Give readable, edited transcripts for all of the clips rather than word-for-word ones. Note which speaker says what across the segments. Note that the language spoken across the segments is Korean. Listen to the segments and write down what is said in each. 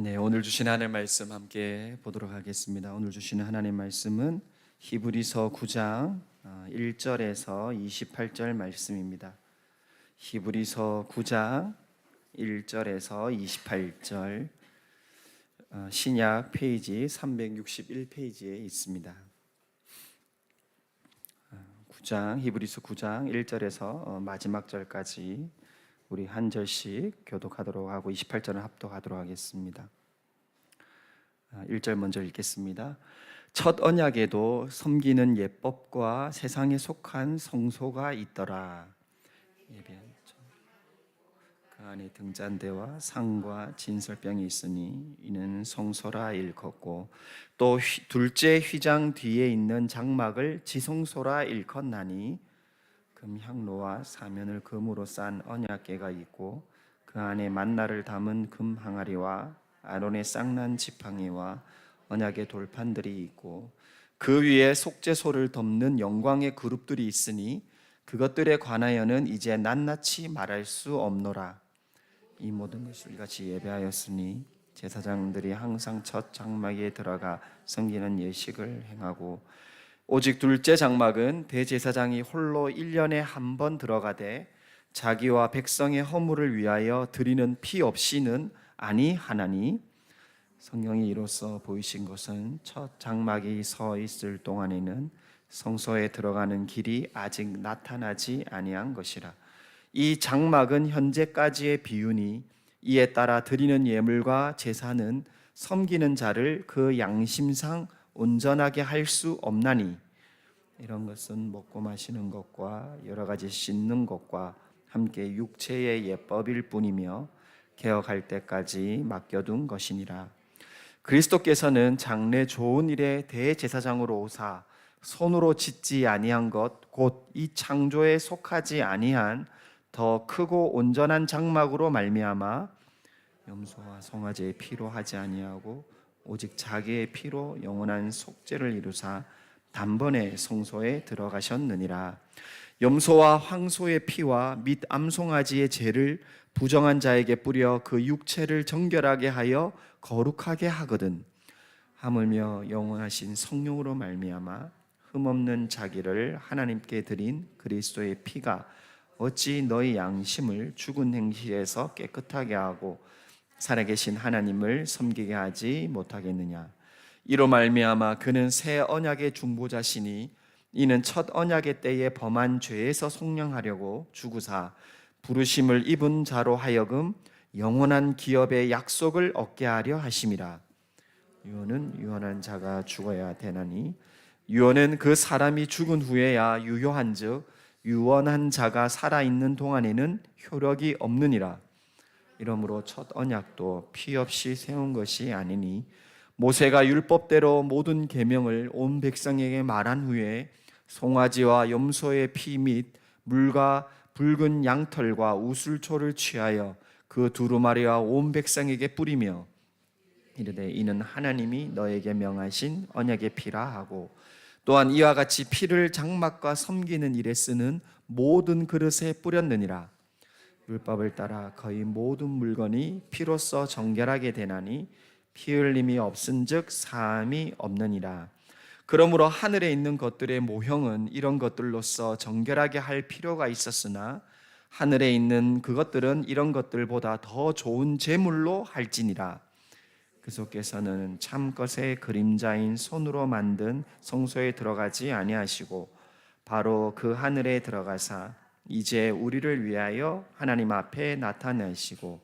Speaker 1: 네, 오늘 주신 하나님의 말씀 함께 보도록 하겠습니다. 오늘 주시는 하나님의 말씀은 히브리서 9장 1절에서 28절 말씀입니다. 히브리서 9장 1절에서 28절 신약 페이지 361페이지에 있습니다. 히브리서 9장 1절에서 마지막 절까지 우리 한 절씩 교독하도록 하고 28절은 합독하도록 하겠습니다. 1절 먼저 읽겠습니다. 첫 언약에도 섬기는 예법과 세상에 속한 성소가 있더라. 그 안에 등잔대와 상과 진설병이 있으니 이는 성소라 일컫고 또 둘째 휘장 뒤에 있는 장막을 지성소라 일컫나니 금향로와 사면을 금으로 싼 언약궤가 있고 그 안에 만나를 담은 금 항아리와 아론의 쌍난 지팡이와 언약의 돌판들이 있고 그 위에 속죄소를 덮는 영광의 그룹들이 있으니 그것들에 관하여는 이제 낱낱이 말할 수 없노라. 이 모든 것을 같이 예배하였으니 제사장들이 항상 첫 장막에 들어가 섬기는 예식을 행하고 오직 둘째 장막은 대제사장이 홀로 1년에 한 번 들어가되 자기와 백성의 허물을 위하여 드리는 피 없이는 아니하나니 성경이 이로써 보이신 것은 첫 장막이 서 있을 동안에는 성소에 들어가는 길이 아직 나타나지 아니한 것이라. 이 장막은 현재까지의 비유니 이에 따라 드리는 예물과 제사는 섬기는 자를 그 양심상 온전하게 할 수 없나니 이런 것은 먹고 마시는 것과 여러 가지 씻는 것과 함께 육체의 예법일 뿐이며 개혁할 때까지 맡겨둔 것이니라. 그리스도께서는 장래 좋은 일에 대제사장으로 오사 손으로 짓지 아니한 것 곧 이 창조에 속하지 아니한 더 크고 온전한 장막으로 말미암아 염소와 송아지의 피로 하지 아니하고 오직 자기의 피로 영원한 속죄를 이루사 단번에 성소에 들어가셨느니라. 염소와 황소의 피와 및 암송아지의 죄를 부정한 자에게 뿌려 그 육체를 정결하게 하여 거룩하게 하거든 하물며 영원하신 성령으로 말미암아 흠없는 자기를 하나님께 드린 그리스도의 피가 어찌 너희 양심을 죽은 행실에서 깨끗하게 하고 살아계신 하나님을 섬기게 하지 못하겠느냐. 이로 말미암아 그는 새 언약의 중보자시니 이는 첫 언약의 때에 범한 죄에서 속량하려고 죽으사 부르심을 입은 자로 하여금 영원한 기업의 약속을 얻게 하려 하심이라. 유언은 유언한 자가 죽어야 되나니 유언은 그 사람이 죽은 후에야 유효한즉 유언한 자가 살아있는 동안에는 효력이 없느니라. 이러므로 첫 언약도 피 없이 세운 것이 아니니 모세가 율법대로 모든 계명을 온 백성에게 말한 후에 송아지와 염소의 피 및 물과 붉은 양털과 우슬초를 취하여 그 두루마리와 온 백성에게 뿌리며 이르되 이는 하나님이 너에게 명하신 언약의 피라 하고 또한 이와 같이 피를 장막과 섬기는 일에 쓰는 모든 그릇에 뿌렸느니라. 율법을 따라 거의 모든 물건이 피로써 정결하게 되나니 피 흘림이 없은즉 사함이 없느니라. 그러므로 하늘에 있는 것들의 모형은 이런 것들로서 정결하게 할 필요가 있었으나 하늘에 있는 그것들은 이런 것들보다 더 좋은 제물로 할지니라. 그리스도께서는 참 것의 그림자인 손으로 만든 성소에 들어가지 아니하시고 바로 그 하늘에 들어가사 이제 우리를 위하여 하나님 앞에 나타나시고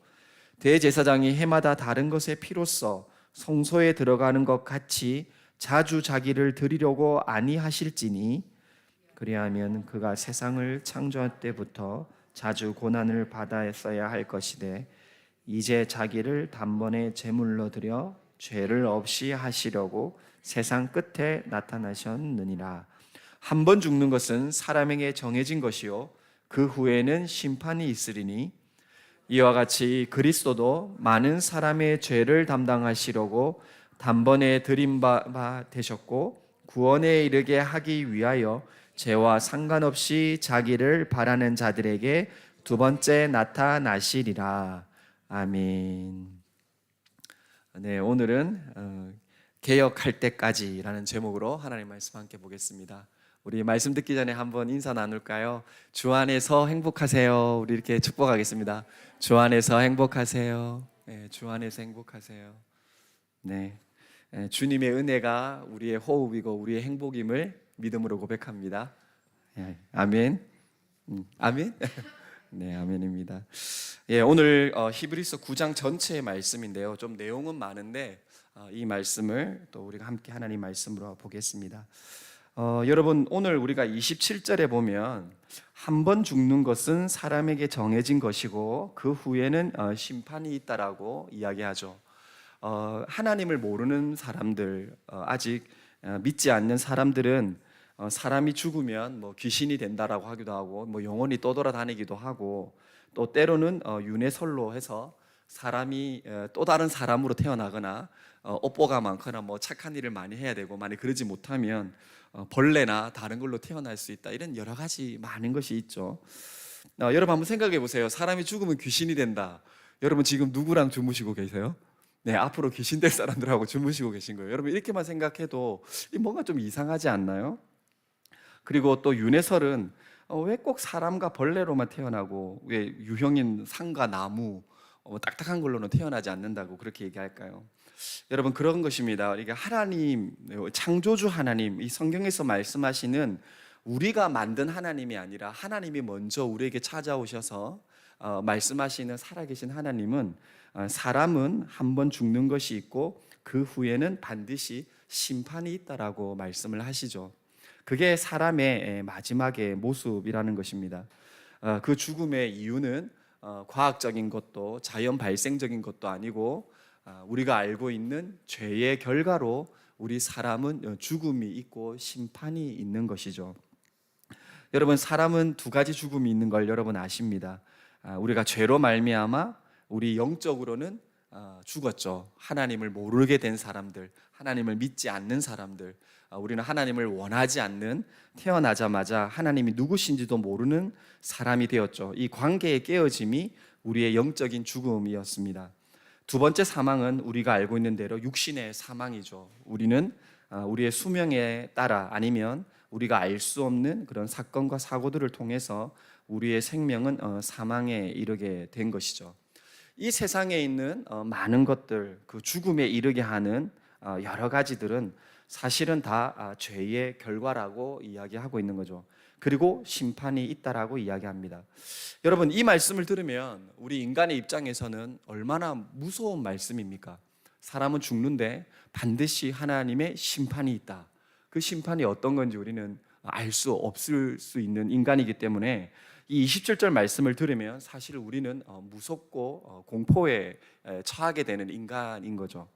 Speaker 1: 대제사장이 해마다 다른 것의 피로써 성소에 들어가는 것 같이 자주 자기를 드리려고 아니하실지니 그리하면 그가 세상을 창조할 때부터 자주 고난을 받았어야 할 것이되 이제 자기를 단번에 제물로 드려 죄를 없이 하시려고 세상 끝에 나타나셨느니라. 한 번 죽는 것은 사람에게 정해진 것이요 그 후에는 심판이 있으리니 이와 같이 그리스도도 많은 사람의 죄를 담당하시려고 단번에 드린 바 되셨고 구원에 이르게 하기 위하여 죄와 상관없이 자기를 바라는 자들에게 두 번째 나타나시리라. 아멘. 네, 오늘은 개혁할 때까지라는 제목으로 하나님 말씀 함께 보겠습니다. 우리 말씀 듣기 전에 한번 인사 나눌까요? 주 안에서 행복하세요. 우리 이렇게 축복하겠습니다. 주 안에서 행복하세요. 네, 주 안에서 행복하세요. 네, 주님의 은혜가 우리의 호흡이고 우리의 행복임을 믿음으로 고백합니다. 아멘. 아멘. 네, 아멘입니다. 예, 오늘 히브리서 9장 전체의 말씀인데요. 좀 내용은 많은데 이 말씀을 또 우리가 함께 하나님 말씀으로 보겠습니다. 여러분, 오늘 우리가 27절에 보면 한 번 죽는 것은 사람에게 정해진 것이고 그 후에는 심판이 있다라고 이야기하죠. 하나님을 모르는 사람들, 아직 믿지 않는 사람들은 사람이 죽으면 뭐 귀신이 된다라고 하기도 하고 뭐 영혼이 떠돌아다니기도 하고 또 때로는 윤회설로 해서 사람이 또 다른 사람으로 태어나거나 업보가 많거나 뭐 착한 일을 많이 해야 되고 만약 그러지 못하면 벌레나 다른 걸로 태어날 수 있다, 이런 여러 가지 많은 것이 있죠. 여러분 한번 생각해 보세요. 사람이 죽으면 귀신이 된다. 여러분 지금 누구랑 주무시고 계세요? 네, 앞으로 귀신 될 사람들하고 주무시고 계신 거예요. 여러분 이렇게만 생각해도 뭔가 좀 이상하지 않나요? 그리고 또 윤회설은 왜 꼭 사람과 벌레로만 태어나고 왜 유형인 산과 나무 딱딱한 걸로는 태어나지 않는다고 그렇게 얘기할까요? 여러분 그런 것입니다. 그러니까 하나님, 창조주 하나님, 이 성경에서 말씀하시는 우리가 만든 하나님이 아니라 하나님이 먼저 우리에게 찾아오셔서 말씀하시는 살아계신 하나님은 사람은 한 번 죽는 것이 있고 그 후에는 반드시 심판이 있다라고 말씀을 하시죠. 그게 사람의 마지막의 모습이라는 것입니다. 그 죽음의 이유는 과학적인 것도 자연 발생적인 것도 아니고 우리가 알고 있는 죄의 결과로 우리 사람은 죽음이 있고 심판이 있는 것이죠. 여러분 사람은 두 가지 죽음이 있는 걸 여러분 아십니다. 우리가 죄로 말미암아 우리 영적으로는 죽었죠. 하나님을 모르게 된 사람들, 하나님을 믿지 않는 사람들, 우리는 하나님을 원하지 않는, 태어나자마자 하나님이 누구신지도 모르는 사람이 되었죠. 이 관계의 깨어짐이 우리의 영적인 죽음이었습니다. 두 번째 사망은 우리가 알고 있는 대로 육신의 사망이죠. 우리는 우리의 수명에 따라 아니면 우리가 알 수 없는 그런 사건과 사고들을 통해서 우리의 생명은 사망에 이르게 된 것이죠. 이 세상에 있는 많은 것들, 그 죽음에 이르게 하는 여러 가지들은 사실은 다 죄의 결과라고 이야기하고 있는 거죠. 그리고 심판이 있다라고 이야기합니다. 여러분 이 말씀을 들으면 우리 인간의 입장에서는 얼마나 무서운 말씀입니까? 사람은 죽는데 반드시 하나님의 심판이 있다. 그 심판이 어떤 건지 우리는 알 수 없을 수 있는 인간이기 때문에 이 27절 말씀을 들으면 사실 우리는 무섭고 공포에 처하게 되는 인간인 거죠.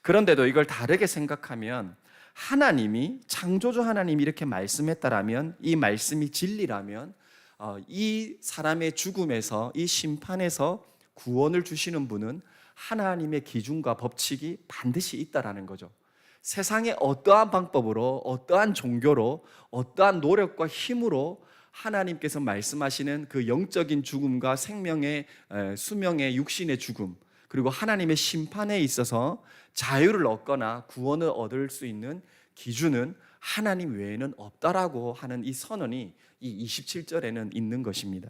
Speaker 1: 그런데도 이걸 다르게 생각하면 하나님이, 창조주 하나님이 이렇게 말씀했다라면, 이 말씀이 진리라면 이 사람의 죽음에서, 이 심판에서 구원을 주시는 분은 하나님의 기준과 법칙이 반드시 있다라는 거죠. 세상의 어떠한 방법으로, 어떠한 종교로, 어떠한 노력과 힘으로 하나님께서 말씀하시는 그 영적인 죽음과 생명의, 수명의 육신의 죽음, 그리고 하나님의 심판에 있어서 자유를 얻거나 구원을 얻을 수 있는 기준은 하나님 외에는 없다라고 하는 이 선언이 이 27절에는 있는 것입니다.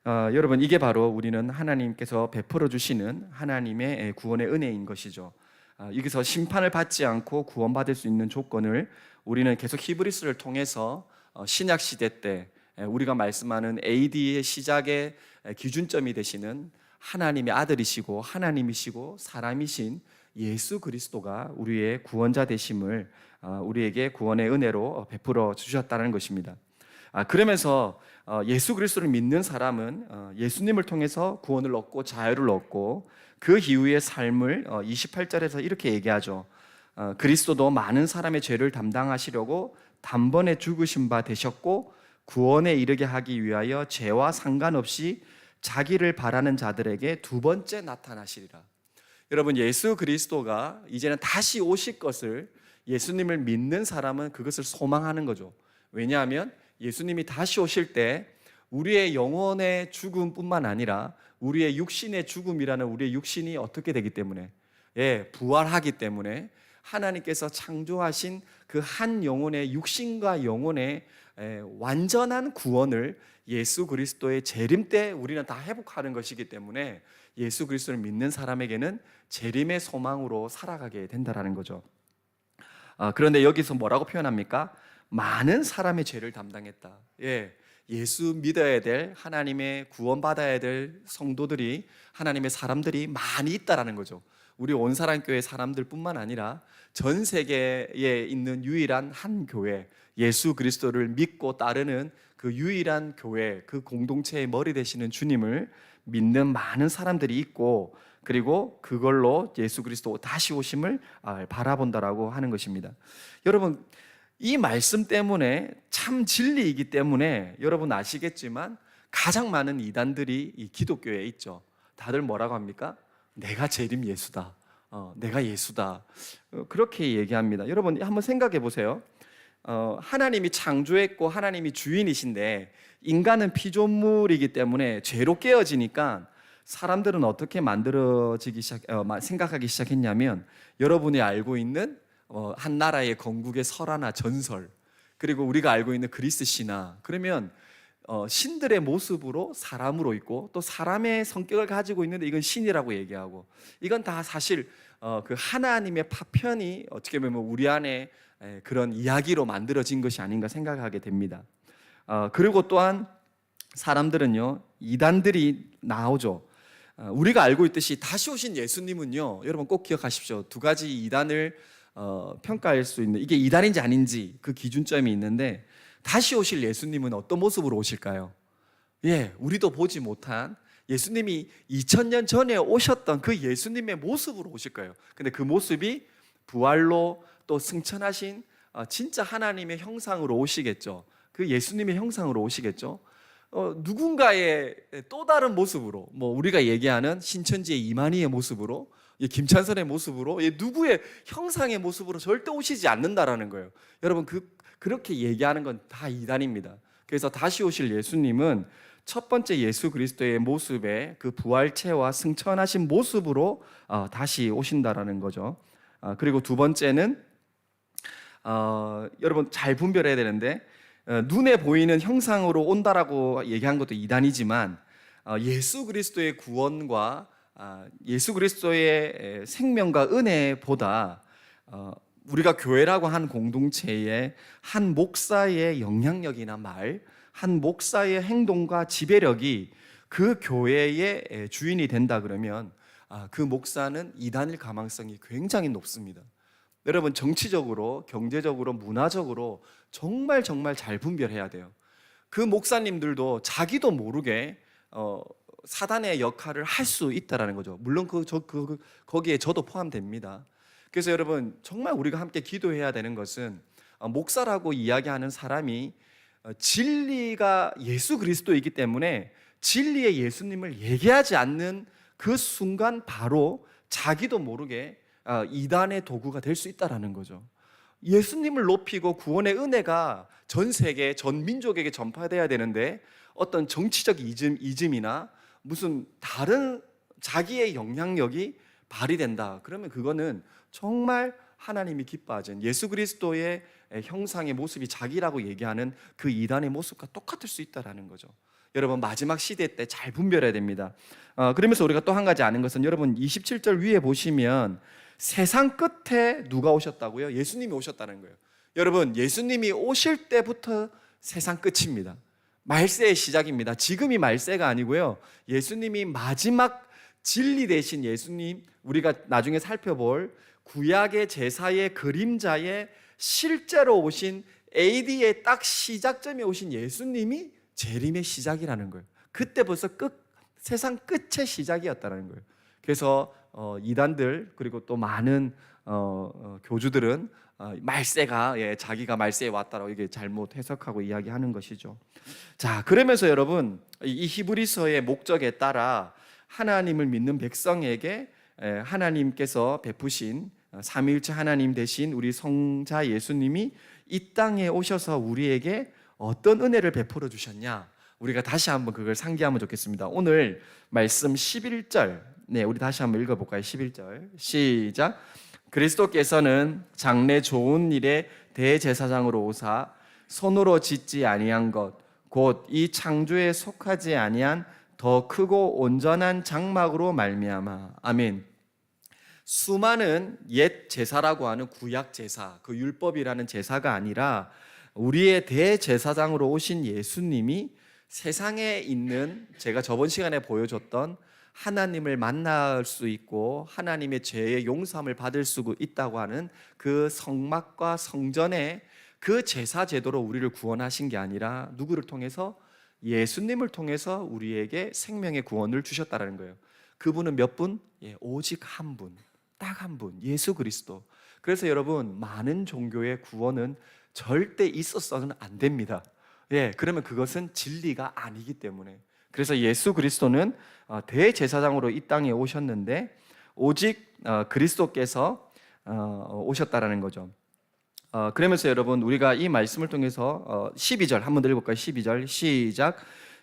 Speaker 1: 여러분 이게 바로 우리는 하나님께서 베풀어 주시는 하나님의 구원의 은혜인 것이죠. 여기서 심판을 받지 않고 구원받을 수 있는 조건을 우리는 계속 히브리서를 통해서 신약 시대 때 우리가 말씀하는 AD의 시작의 기준점이 되시는 하나님의 아들이시고 하나님이시고 사람이신 예수 그리스도가 우리의 구원자 되심을 우리에게 구원의 은혜로 베풀어 주셨다는 것입니다. 그러면서 예수 그리스도를 믿는 사람은 예수님을 통해서 구원을 얻고 자유를 얻고 그 이후의 삶을 28절에서 이렇게 얘기하죠. 그리스도도 많은 사람의 죄를 담당하시려고 단번에 죽으신 바 되셨고 구원에 이르게 하기 위하여 죄와 상관없이 자기를 바라는 자들에게 두 번째 나타나시리라. 여러분 예수 그리스도가 이제는 다시 오실 것을 예수님을 믿는 사람은 그것을 소망하는 거죠. 왜냐하면 예수님이 다시 오실 때 우리의 영혼의 죽음뿐만 아니라 우리의 육신의 죽음이라는 우리의 육신이 어떻게 되기 때문에 부활하기 때문에 하나님께서 창조하신 그 한 영혼의 육신과 영혼의 완전한 구원을 예수 그리스도의 재림 때 우리는 다 회복하는 것이기 때문에 예수 그리스도를 믿는 사람에게는 재림의 소망으로 살아가게 된다라는 거죠. 그런데 여기서 뭐라고 표현합니까? 많은 사람의 죄를 담당했다. 예수 믿어야 될, 하나님의 구원받아야 될 성도들이, 하나님의 사람들이 많이 있다라는 거죠. 우리 온사랑교회 사람들뿐만 아니라 전 세계에 있는 유일한 한 교회, 예수 그리스도를 믿고 따르는 그 유일한 교회, 그 공동체의 머리 되시는 주님을 믿는 많은 사람들이 있고, 그리고 그걸로 예수 그리스도 다시 오심을 바라본다라고 하는 것입니다. 여러분, 이 말씀 때문에, 참 진리이기 때문에 여러분 아시겠지만 가장 많은 이단들이 이 기독교에 있죠. 다들 뭐라고 합니까? 내가 재림 예수다. 내가 예수다. 그렇게 얘기합니다. 여러분 한번 생각해 보세요. 하나님이 창조했고 하나님이 주인이신데 인간은 피조물이기 때문에 죄로 깨어지니까 사람들은 어떻게 생각하기 시작했냐면, 여러분이 알고 있는 한 나라의 건국의 설화나 전설, 그리고 우리가 알고 있는 그리스 신화, 그러면 신들의 모습으로 사람으로 있고 또 사람의 성격을 가지고 있는데 이건 신이라고 얘기하고, 이건 다 사실 그 하나님의 파편이 어떻게 보면 우리 안에 그런 이야기로 만들어진 것이 아닌가 생각하게 됩니다. 그리고 또한 사람들은요, 이단들이 나오죠. 우리가 알고 있듯이 다시 오신 예수님은요, 여러분 꼭 기억하십시오. 두 가지 이단을 평가할 수 있는, 이게 이단인지 아닌지 그 기준점이 있는데, 다시 오실 예수님은 어떤 모습으로 오실까요? 우리도 보지 못한 예수님이 2000년 전에 오셨던 그 예수님의 모습으로 오실 거예요. 근데 그 모습이 부활로 또 승천하신 진짜 하나님의 형상으로 오시겠죠. 그 예수님의 형상으로 오시겠죠. 누군가의 또 다른 모습으로, 뭐 우리가 얘기하는 신천지의 이만희의 모습으로, 김찬선의 모습으로, 누구의 형상의 모습으로 절대 오시지 않는다라는 거예요. 여러분 그렇게 얘기하는 건 다 이단입니다. 그래서 다시 오실 예수님은 첫 번째 예수 그리스도의 모습의 그 부활체와 승천하신 모습으로 다시 오신다라는 거죠. 그리고 두 번째는 여러분 잘 분별해야 되는데, 눈에 보이는 형상으로 온다라고 얘기한 것도 이단이지만 예수 그리스도의 구원과 예수 그리스도의 생명과 은혜보다 우리가 교회라고 한 공동체의 한 목사의 영향력이나 말, 한 목사의 행동과 지배력이 그 교회의 주인이 된다 그러면 그 목사는 이단일 가망성이 굉장히 높습니다. 여러분 정치적으로, 경제적으로, 문화적으로 정말 잘 분별해야 돼요. 그 목사님들도 자기도 모르게 사단의 역할을 할 수 있다라는 거죠. 물론 거기에 저도 포함됩니다. 그래서 여러분 정말 우리가 함께 기도해야 되는 것은, 목사라고 이야기하는 사람이 진리가 예수 그리스도이기 때문에 진리의 예수님을 얘기하지 않는 그 순간 바로 자기도 모르게 이단의 도구가 될 수 있다라는 거죠. 예수님을 높이고 구원의 은혜가 전 세계, 전 민족에게 전파돼야 되는데 어떤 정치적 이즘이나 무슨 다른 자기의 영향력이 발휘된다. 그러면 그거는 정말 하나님이 기뻐하신 예수 그리스도의 형상의 모습이 자기라고 얘기하는 그 이단의 모습과 똑같을 수 있다라는 거죠. 여러분 마지막 시대 때 잘 분별해야 됩니다. 그러면서 우리가 또 한 가지 아는 것은, 여러분 27절 위에 보시면 세상 끝에 누가 오셨다고요? 예수님이 오셨다는 거예요. 여러분 예수님이 오실 때부터 세상 끝입니다. 말세의 시작입니다. 지금이 말세가 아니고요, 예수님이 마지막 진리 되신 예수님, 우리가 나중에 살펴볼 구약의 제사의 그림자의 실제로 오신 AD의 딱 시작점에 오신 예수님이 재림의 시작이라는 거예요. 그때 벌써 세상 끝의 시작이었다는 거예요. 그래서 이단들, 그리고 또 많은 교주들은 말세가 자기가 말세에 왔다라고 이게 잘못 해석하고 이야기하는 것이죠. 자, 그러면서 여러분 이 히브리서의 목적에 따라 하나님을 믿는 백성에게 하나님께서 베푸신 삼위일체 하나님 되신 우리 성자 예수님이 이 땅에 오셔서 우리에게 어떤 은혜를 베풀어 주셨냐, 우리가 다시 한번 그걸 상기하면 좋겠습니다. 오늘 말씀 11절 네, 우리 다시 한번 읽어볼까요? 11절 시작. 그리스도께서는 장래 좋은 일에 대제사장으로 오사 손으로 짓지 아니한 것 곧 이 창조에 속하지 아니한 더 크고 온전한 장막으로 말미암아. 아멘. 수많은 옛 제사라고 하는 구약 제사, 그 율법이라는 제사가 아니라 우리의 대제사장으로 오신 예수님이 세상에 있는, 제가 저번 시간에 보여줬던 하나님을 만날 수 있고 하나님의 죄의 용서함을 받을 수 있다고 하는 그 성막과 성전의 그 제사 제도로 우리를 구원하신 게 아니라 누구를 통해서? 예수님을 통해서 우리에게 생명의 구원을 주셨다는 거예요. 그분은 몇 분? 오직 한 분, 딱 한 분, 예수 그리스도. 그래서 여러분, 많은 종교의 구원은 절대 있어서는 안 됩니다. 그러면 그것은 진리가 아니기 때문에. 그래서 예수 그리스도는 대제사장으로 이 땅에 오셨는데 오직 그리스도께서 오셨다라는 거죠. 그러면서 여러분, 우리가 이 말씀을 통해서 12절 한번 더 읽어볼까요? 12절 시작.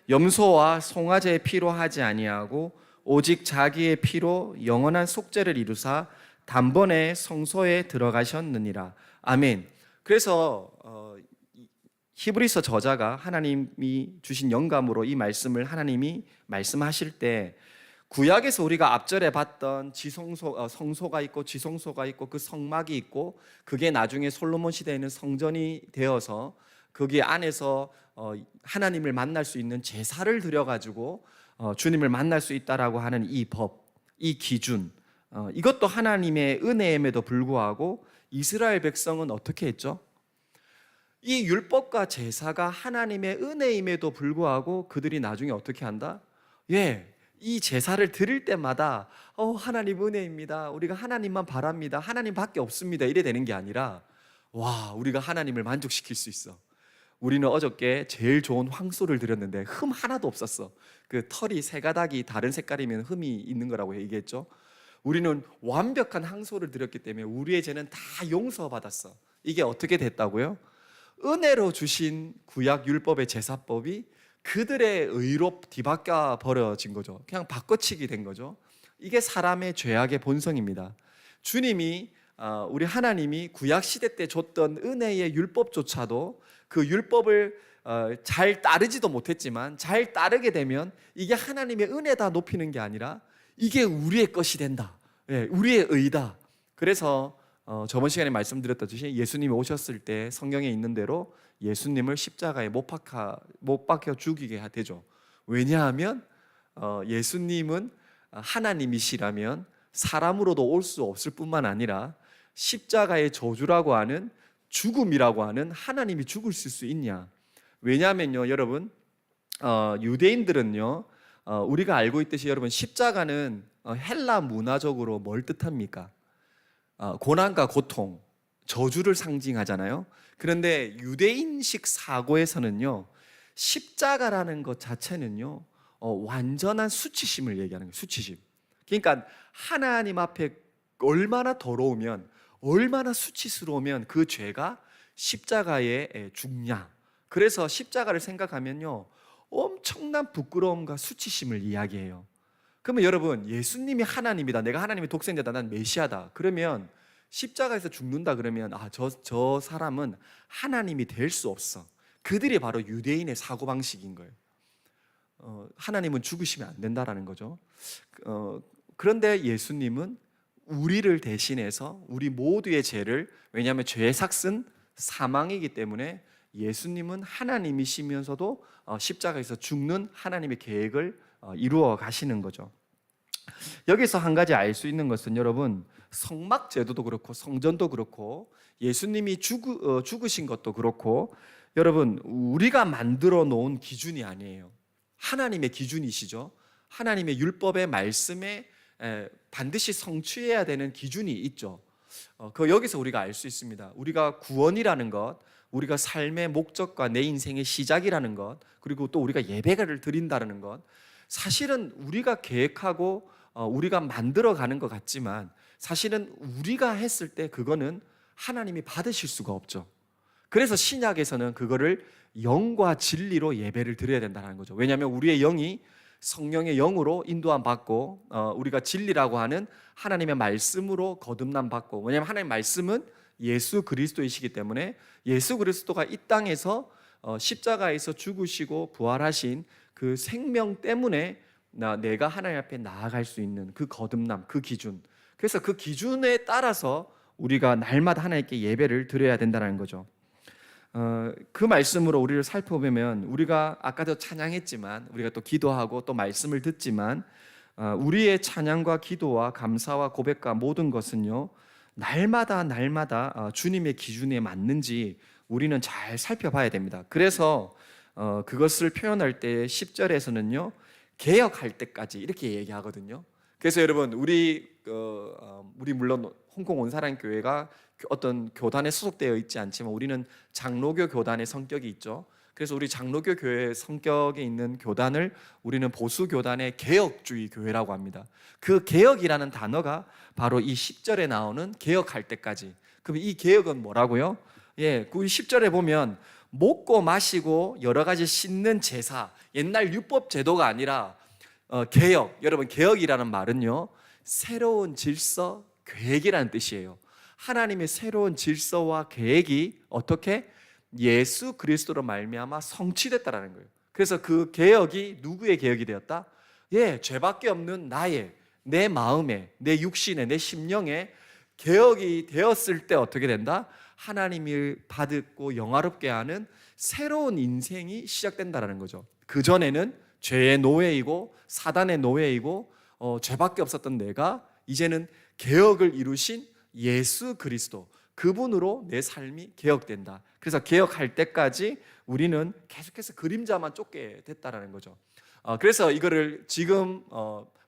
Speaker 1: 염소와 송아지의 피로 하지 아니하고 오직 자기의 피로 영원한 속죄를 이루사 단번에 성소에 들어가셨느니라. 아멘. 그래서 히브리서 저자가 하나님이 주신 영감으로 이 말씀을 하나님이 말씀하실 때, 구약에서 우리가 앞절에 봤던 성소가 있고 지성소가 있고 그 성막이 있고 그게 나중에 솔로몬 시대에는 성전이 되어서 거기 안에서 하나님을 만날 수 있는 제사를 드려가지고 주님을 만날 수 있다라고 하는 이 법, 이 기준, 이것도 하나님의 은혜임에도 불구하고 이스라엘 백성은 어떻게 했죠? 이 율법과 제사가 하나님의 은혜임에도 불구하고 그들이 나중에 어떻게 한다? 이 제사를 드릴 때마다 하나님 은혜입니다, 우리가 하나님만 바랍니다, 하나님밖에 없습니다, 이래 되는 게 아니라, 와, 우리가 하나님을 만족시킬 수 있어. 우리는 어저께 제일 좋은 황소를 드렸는데 흠 하나도 없었어. 그 털이 세 가닥이 다른 색깔이면 흠이 있는 거라고 얘기했죠. 우리는 완벽한 황소를 드렸기 때문에 우리의 죄는 다 용서받았어. 이게 어떻게 됐다고요? 은혜로 주신 구약 율법의 제사법이 그들의 의로 뒤바뀌어 버려진 거죠. 그냥 바꿔치기 된 거죠. 이게 사람의 죄악의 본성입니다. 주님이, 우리 하나님이 구약 시대 때 줬던 은혜의 율법조차도 그 율법을 잘 따르지도 못했지만 잘 따르게 되면 이게 하나님의 은혜다 높이는 게 아니라 이게 우리의 것이 된다, 우리의 의다. 그래서 저번 시간에 말씀드렸듯이 예수님이 오셨을 때 성경에 있는 대로 예수님을 십자가에 못 박혀 죽이게 되죠. 왜냐하면 예수님은 하나님이시라면 사람으로도 올 수 없을 뿐만 아니라 십자가의 저주라고 하는, 죽음이라고 하는, 하나님이 죽을 수 있냐? 왜냐하면요, 여러분, 유대인들은요, 우리가 알고 있듯이 여러분, 십자가는 헬라 문화적으로 뭘 뜻합니까? 고난과 고통, 저주를 상징하잖아요. 그런데 유대인식 사고에서는요, 십자가라는 것 자체는요, 완전한 수치심을 얘기하는 거예요. 수치심. 그러니까 하나님 앞에 얼마나 더러우면, 얼마나 수치스러우면 그 죄가 십자가에 죽냐. 그래서 십자가를 생각하면요, 엄청난 부끄러움과 수치심을 이야기해요. 그러면 여러분, 예수님이 하나님이다, 내가 하나님의 독생자다, 난 메시아다, 그러면 십자가에서 죽는다 그러면 저 사람은 하나님이 될 수 없어. 그들이 바로 유대인의 사고방식인 거예요. 하나님은 죽으시면 안 된다라는 거죠. 그런데 예수님은 우리를 대신해서 우리 모두의 죄를, 왜냐하면 죄의 삭은 사망이기 때문에 예수님은 하나님이시면서도 십자가에서 죽는 하나님의 계획을 이루어 가시는 거죠. 여기서 한 가지 알 수 있는 것은, 여러분, 성막 제도도 그렇고 성전도 그렇고 예수님이 죽으신 것도 그렇고, 여러분, 우리가 만들어 놓은 기준이 아니에요. 하나님의 기준이시죠. 하나님의 율법의 말씀에 반드시 성취해야 되는 기준이 있죠. 여기서 우리가 알 수 있습니다. 우리가 구원이라는 것, 우리가 삶의 목적과 내 인생의 시작이라는 것, 그리고 또 우리가 예배를 드린다는 것, 사실은 우리가 계획하고 우리가 만들어가는 것 같지만 사실은 우리가 했을 때 그거는 하나님이 받으실 수가 없죠. 그래서 신약에서는 그거를 영과 진리로 예배를 드려야 된다는 거죠. 왜냐하면 우리의 영이 성령의 영으로 인도함 받고 우리가 진리라고 하는 하나님의 말씀으로 거듭남 받고, 왜냐하면 하나님의 말씀은 예수 그리스도이시기 때문에 예수 그리스도가 이 땅에서 십자가에서 죽으시고 부활하신 그 생명 때문에 내가 하나님 앞에 나아갈 수 있는 그 거듭남, 그 기준, 그래서 그 기준에 따라서 우리가 날마다 하나님께 예배를 드려야 된다는 거죠. 그 말씀으로 우리를 살펴보면, 우리가 아까도 찬양했지만, 우리가 또 기도하고 또 말씀을 듣지만, 우리의 찬양과 기도와 감사와 고백과 모든 것은요, 날마다 주님의 기준에 맞는지 우리는 잘 살펴봐야 됩니다. 그래서 그것을 표현할 때 10절에서는요 개혁할 때까지 이렇게 얘기하거든요. 그래서 여러분, 우리 물론 홍콩 온사랑교회가 어떤 교단에 소속되어 있지 않지만 우리는 장로교 교단의 성격이 있죠. 그래서 우리 장로교 교회 성격에 있는 교단을 우리는 보수 교단의 개혁주의 교회라고 합니다. 그 개혁이라는 단어가 바로 이 10절에 나오는 개혁할 때까지. 그럼 이 개혁은 뭐라고요? 그 10절에 보면 먹고 마시고 여러 가지 씻는 제사, 옛날 율법 제도가 아니라 개혁. 여러분, 개혁이라는 말은요 새로운 질서, 계획이라는 뜻이에요. 하나님의 새로운 질서와 계획이 어떻게 예수 그리스도로 말미암아 성취됐다라는 거예요. 그래서 그 개혁이 누구의 개혁이 되었다? 죄밖에 없는 내 마음에, 내 육신에, 내 심령에 개혁이 되었을 때 어떻게 된다? 하나님이 받고 영화롭게 하는 새로운 인생이 시작된다라는 거죠. 그 전에는 죄의 노예이고 사단의 노예이고 죄밖에 없었던 내가 이제는 개혁을 이루신 예수 그리스도, 그분으로 내 삶이 개혁된다. 그래서 개혁할 때까지 우리는 계속해서 그림자만 쫓게 됐다라는 거죠. 그래서 이거를 지금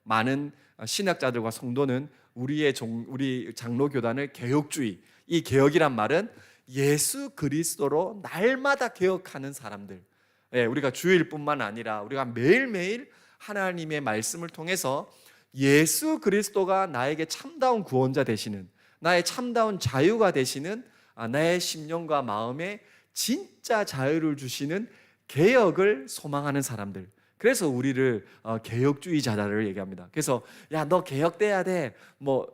Speaker 1: 많은 신학자들과 성도는 우리 장로교단을 개혁주의, 이 개혁이란 말은 예수 그리스도로 날마다 개혁하는 사람들, 우리가 주일뿐만 아니라 우리가 매일매일 하나님의 말씀을 통해서 예수 그리스도가 나에게 참다운 구원자 되시는, 나의 참다운 자유가 되시는, 나의 심령과 마음에 진짜 자유를 주시는 개혁을 소망하는 사람들. 그래서 우리를 개혁주의자를 얘기합니다. 그래서 너 개혁돼야 돼,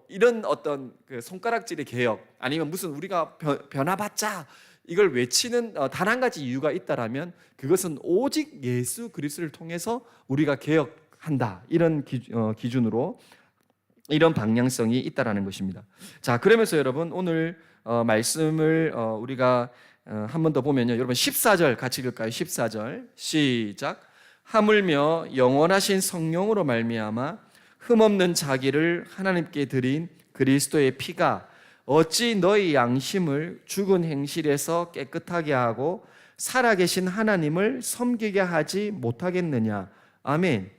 Speaker 1: 이런 어떤 그 손가락질의 개혁, 아니면 무슨 우리가 변화받자, 이걸 외치는 단 한 가지 이유가 있다라면 그것은 오직 예수 그리스도를 통해서 우리가 개혁한다, 이런 기준으로 이런 방향성이 있다라는 것입니다. 자, 그러면서 여러분, 오늘 말씀을 우리가 한 번 더 보면요, 여러분 14절 같이 읽을까요? 14절 시작. 하물며 영원하신 성령으로 말미암아 흠없는 자기를 하나님께 드린 그리스도의 피가 어찌 너희 양심을 죽은 행실에서 깨끗하게 하고 살아계신 하나님을 섬기게 하지 못하겠느냐. 아멘.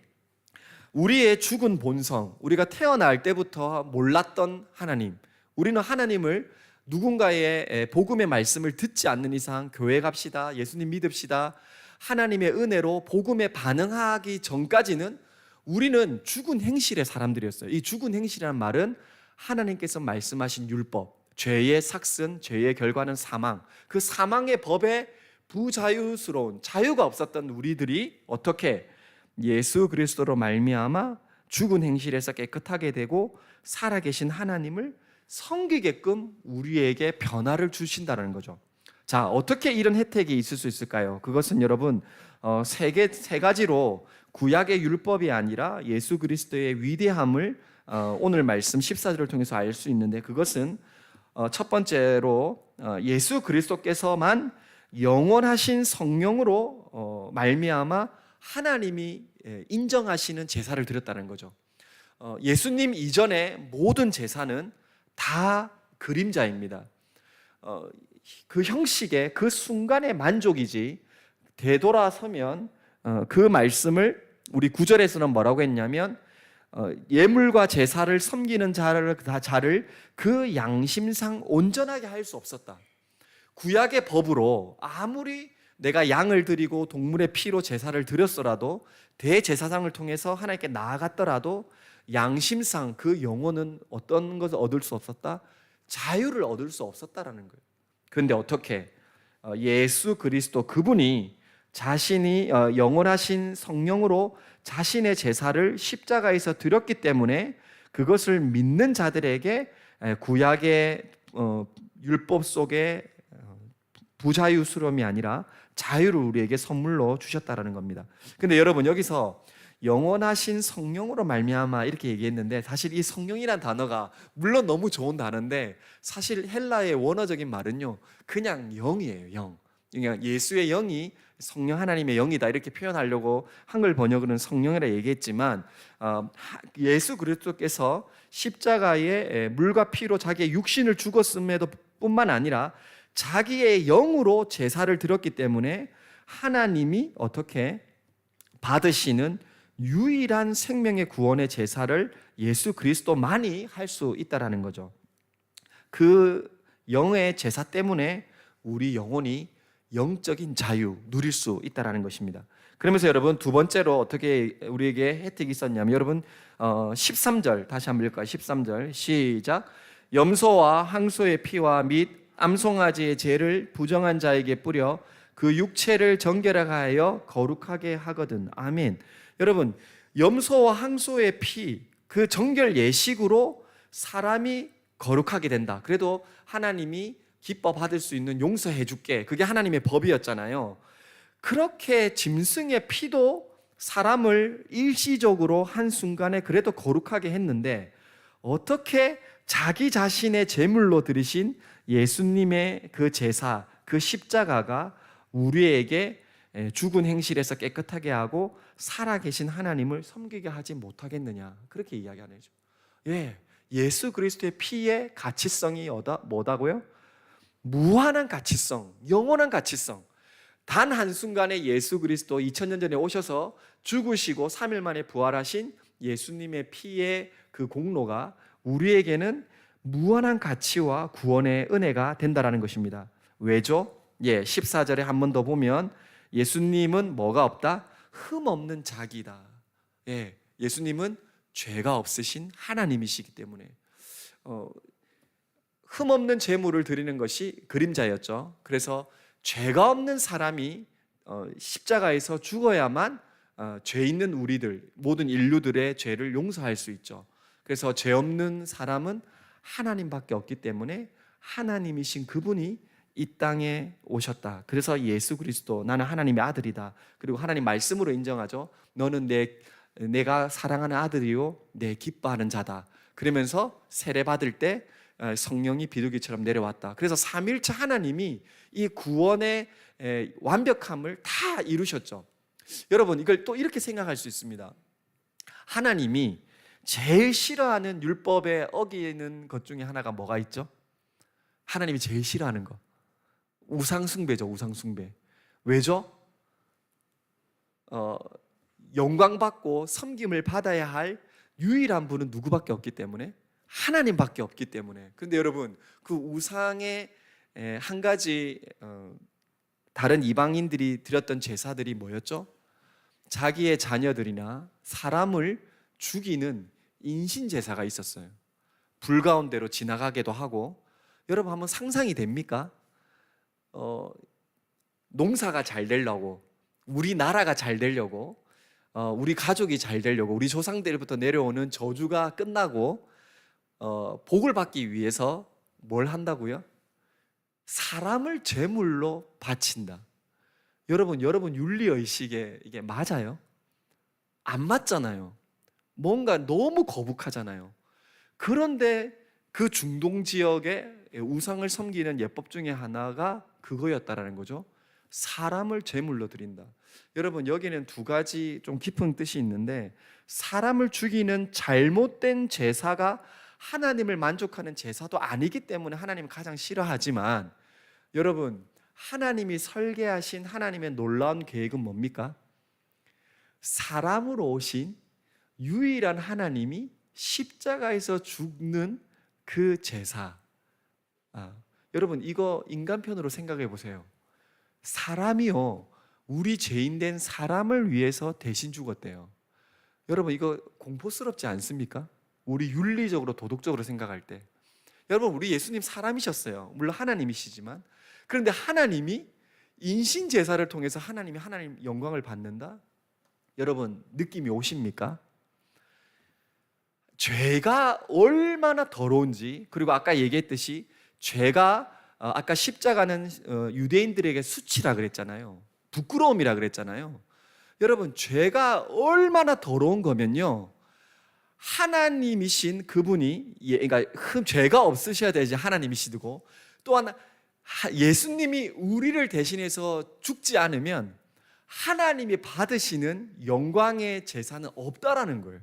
Speaker 1: 우리의 죽은 본성, 우리가 태어날 때부터 몰랐던 하나님, 우리는 하나님을 누군가의 복음의 말씀을 듣지 않는 이상 교회 갑시다, 예수님 믿읍시다, 하나님의 은혜로 복음에 반응하기 전까지는 우리는 죽은 행실의 사람들이었어요. 이 죽은 행실이라는 말은 하나님께서 말씀하신 율법, 죄의 삭슨, 죄의 결과는 사망, 그 사망의 법에 부자유스러운, 자유가 없었던 우리들이 어떻게 예수 그리스도로 말미암아 죽은 행실에서 깨끗하게 되고 살아계신 하나님을 섬기게끔 우리에게 변화를 주신다는 거죠. 자, 어떻게 이런 혜택이 있을 수 있을까요? 그것은 여러분 세 가지로 구약의 율법이 아니라 예수 그리스도의 위대함을 오늘 말씀 14절을 통해서 알 수 있는데, 그것은 첫 번째로 예수 그리스도께서만 영원하신 성령으로 말미암아 하나님이 인정하시는 제사를 드렸다는 거죠. 예수님 이전의 모든 제사는 다 그림자입니다. 그 형식의 그 순간의 만족이지, 되돌아서면 그 말씀을 우리 9절에서는 뭐라고 했냐면 예물과 제사를 섬기는 자를 그 양심상 온전하게 할 수 없었다. 구약의 법으로 아무리 내가 양을 드리고 동물의 피로 제사를 드렸더라도, 대제사장을 통해서 하나님께 나아갔더라도 양심상 그 영혼은 어떤 것을 얻을 수 없었다? 자유를 얻을 수 없었다라는 거예요. 그런데 어떻게 예수 그리스도 그분이 자신이 영원하신 성령으로 자신의 제사를 십자가에서 드렸기 때문에 그것을 믿는 자들에게 구약의 율법 속에 부자유스러움이 아니라 자유를 우리에게 선물로 주셨다라는 겁니다. 근데 여러분, 여기서 영원하신 성령으로 말미암아 이렇게 얘기했는데, 사실 이 성령이란 단어가 물론 너무 좋은 단어인데 사실 헬라의 원어적인 말은요, 그냥 영이에요. 영. 그냥 예수의 영이 성령 하나님의 영이다 이렇게 표현하려고 한글 번역으로는 성령이라 얘기했지만, 예수 그리스도께서 십자가에 물과 피로 자기의 육신을 죽었음에도 뿐만 아니라 자기의 영으로 제사를 드렸기 때문에 하나님이 어떻게 받으시는 유일한 생명의 구원의 제사를 예수 그리스도만이 할 수 있다라는 거죠. 그 영의 제사 때문에 우리 영혼이 영적인 자유 누릴 수 있다라는 것입니다. 그러면서 여러분, 두 번째로 어떻게 우리에게 혜택이 있었냐면, 여러분 13절 다시 한번 읽을까요? 13절 시작. 염소와 항소의 피와 및 암송아지의 죄를 부정한 자에게 뿌려 그 육체를 정결하게 하여 거룩하게 하거든. 아멘. 여러분, 염소와 항소의 피, 그 정결 예식으로 사람이 거룩하게 된다. 그래도 하나님이 기뻐 받을 수 있는 용서해 줄게, 그게 하나님의 법이었잖아요. 그렇게 짐승의 피도 사람을 일시적으로 한순간에 그래도 거룩하게 했는데, 어떻게 자기 자신의 제물로 드리신 예수님의 그 제사, 그 십자가가 우리에게 죽은 행실에서 깨끗하게 하고 살아계신 하나님을 섬기게 하지 못하겠느냐, 그렇게 이야기하는 거죠. 예수 그리스도의 피의 가치성이 뭐다고요? 무한한 가치성, 영원한 가치성. 단 한순간에 예수 그리스도 2000년 전에 오셔서 죽으시고 3일 만에 부활하신 예수님의 피의 그 공로가 우리에게는 무한한 가치와 구원의 은혜가 된다라는 것입니다. 왜죠? 14절에 한 번 더 보면 예수님은 뭐가 없다? 흠 없는 자기다. 예수님은 죄가 없으신 하나님이시기 때문에 흠 없는 제물을 드리는 것이 그림자였죠. 그래서 죄가 없는 사람이 십자가에서 죽어야만 죄 있는 우리들, 모든 인류들의 죄를 용서할 수 있죠. 그래서 죄 없는 사람은 하나님밖에 없기 때문에 하나님이신 그분이 이 땅에 오셨다. 그래서 예수 그리스도, 나는 하나님의 아들이다. 그리고 하나님 말씀으로 인정하죠. 너는 내가 사랑하는 아들이요 내 기뻐하는 자다. 그러면서 세례 받을 때 성령이 비둘기처럼 내려왔다. 그래서 삼위일체 하나님이 이 구원의 완벽함을 다 이루셨죠. 여러분, 이걸 또 이렇게 생각할 수 있습니다. 하나님이 제일 싫어하는 율법에 어기는 것 중에 하나가 뭐가 있죠? 하나님이 제일 싫어하는 거, 우상숭배죠. 우상숭배. 왜죠? 영광받고 섬김을 받아야 할 유일한 분은 누구밖에 없기 때문에? 하나님밖에 없기 때문에. 그런데 여러분, 그 우상의 한 가지 다른 이방인들이 드렸던 제사들이 뭐였죠? 자기의 자녀들이나 사람을 죽이는 인신제사가 있었어요. 불 가운데로 지나가게도 하고. 여러분, 한번 상상이 됩니까? 농사가 잘 되려고, 우리나라가 잘 되려고, 우리 가족이 잘 되려고, 우리 조상들부터 내려오는 저주가 끝나고 복을 받기 위해서 뭘 한다고요? 사람을 제물로 바친다. 여러분 윤리의식에 이게 맞아요? 안 맞잖아요. 뭔가 너무 거북하잖아요. 그런데 그 중동 지역에 우상을 섬기는 예법 중에 하나가 그거였다라는 거죠. 사람을 제물로 드린다. 여러분, 여기는 두 가지 좀 깊은 뜻이 있는데, 사람을 죽이는 잘못된 제사가 하나님을 만족하는 제사도 아니기 때문에 하나님은 가장 싫어하지만, 여러분, 하나님이 설계하신 하나님의 놀라운 계획은 뭡니까? 사람으로 오신 유일한 하나님이 십자가에서 죽는 그 제사. 여러분, 이거 인간편으로 생각해 보세요. 사람이요, 우리 죄인된 사람을 위해서 대신 죽었대요. 여러분, 이거 공포스럽지 않습니까? 우리 윤리적으로 도덕적으로 생각할 때. 여러분, 우리 예수님 사람이셨어요. 물론 하나님이시지만. 그런데 하나님이 인신 제사를 통해서 하나님 영광을 받는다? 여러분 느낌이 오십니까? 죄가 얼마나 더러운지, 그리고 아까 얘기했듯이 죄가 아까 십자가는 유대인들에게 수치라 그랬잖아요. 부끄러움이라 그랬잖아요. 여러분 죄가 얼마나 더러운 거면요, 하나님이신 그분이, 그러니까 죄가 없으셔야 되지 하나님이시고, 또한 예수님이 우리를 대신해서 죽지 않으면 하나님이 받으시는 영광의 제사는 없다라는 거예요.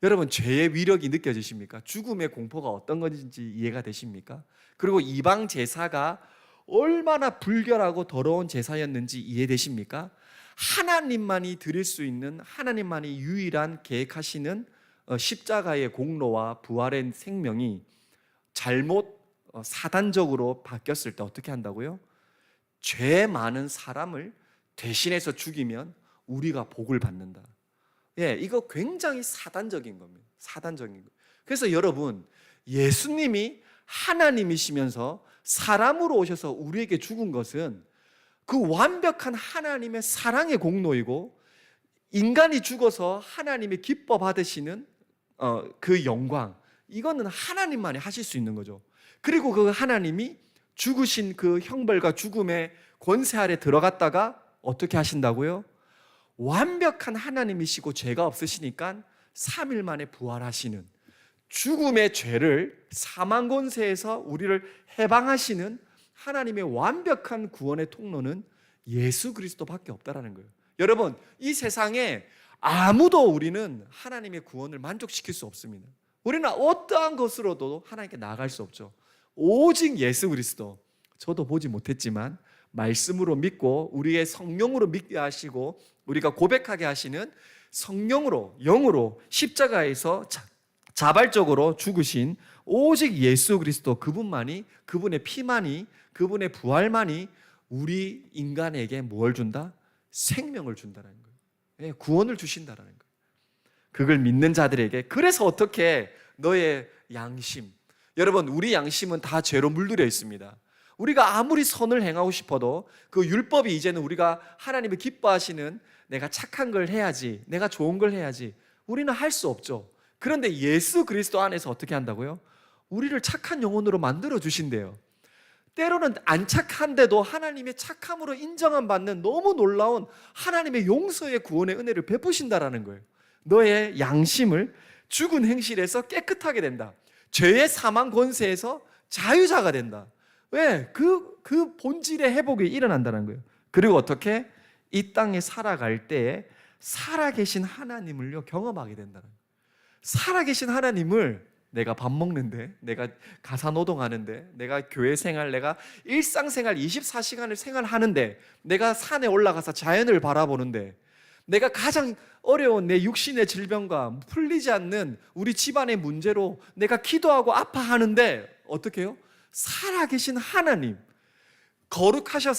Speaker 1: 여러분 죄의 위력이 느껴지십니까? 죽음의 공포가 어떤 건지 이해가 되십니까? 그리고 이방 제사가 얼마나 불결하고 더러운 제사였는지 이해되십니까? 하나님만이 드릴 수 있는, 하나님만이 유일한 계획하시는 십자가의 공로와 부활의 생명이 잘못 사단적으로 바뀌었을 때 어떻게 한다고요? 죄 많은 사람을 대신해서 죽이면 우리가 복을 받는다. 예, 이거 굉장히 사단적인 겁니다. 사단적인 거. 그래서 여러분, 예수님이 하나님이시면서 사람으로 오셔서 우리에게 죽은 것은 그 완벽한 하나님의 사랑의 공로이고, 인간이 죽어서 하나님이 기뻐 받으시는 그 영광, 이거는 하나님만이 하실 수 있는 거죠. 그리고 그 하나님이 죽으신 그 형벌과 죽음의 권세 아래 들어갔다가 어떻게 하신다고요? 완벽한 하나님이시고 죄가 없으시니까 3일 만에 부활하시는, 죽음의 죄를 사망 권세에서 우리를 해방하시는 하나님의 완벽한 구원의 통로는 예수 그리스도밖에 없다라는 거예요. 여러분, 이 세상에 아무도 우리는 하나님의 구원을 만족시킬 수 없습니다. 우리는 어떠한 것으로도 하나님께 나아갈 수 없죠. 오직 예수 그리스도, 저도 보지 못했지만 말씀으로 믿고 우리의 성령으로 믿게 하시고 우리가 고백하게 하시는 성령으로, 영으로 십자가에서 자발적으로 죽으신 오직 예수 그리스도, 그분만이, 그분의 피만이, 그분의 부활만이 우리 인간에게 뭘 준다? 생명을 준다는 거예요. 예, 구원을 주신다는 거예요. 그걸 믿는 자들에게. 그래서 어떻게 너의 양심, 여러분 우리 양심은 다 죄로 물들여 있습니다. 우리가 아무리 선을 행하고 싶어도 그 율법이 이제는 우리가 하나님이 기뻐하시는, 내가 착한 걸 해야지, 내가 좋은 걸 해야지, 우리는 할 수 없죠. 그런데 예수 그리스도 안에서 어떻게 한다고요? 우리를 착한 영혼으로 만들어 주신대요. 때로는 안 착한데도 하나님의 착함으로 인정함 받는 너무 놀라운 하나님의 용서의 구원의 은혜를 베푸신다라는 거예요. 너의 양심을 죽은 행실에서 깨끗하게 된다. 죄의 사망 권세에서 자유자가 된다. 왜? 그 본질의 회복이 일어난다는 거예요. 그리고 어떻게? 이 땅에 살아갈 때에 살아계신 하나님을요 경험하게 된다는 거예요. 살아계신 하나님을 내가 밥 먹는데, 내가 가사노동하는데, 내가 교회 생활, 내가 일상생활 24시간을 생활하는데, 내가 산에 올라가서 자연을 바라보는데, 내가 가장 어려운 내 육신의 질병과 풀리지 않는 우리 집안의 문제로 내가 기도하고 아파하는데 어떻게 해요? 살아계신 하나님, 거룩하지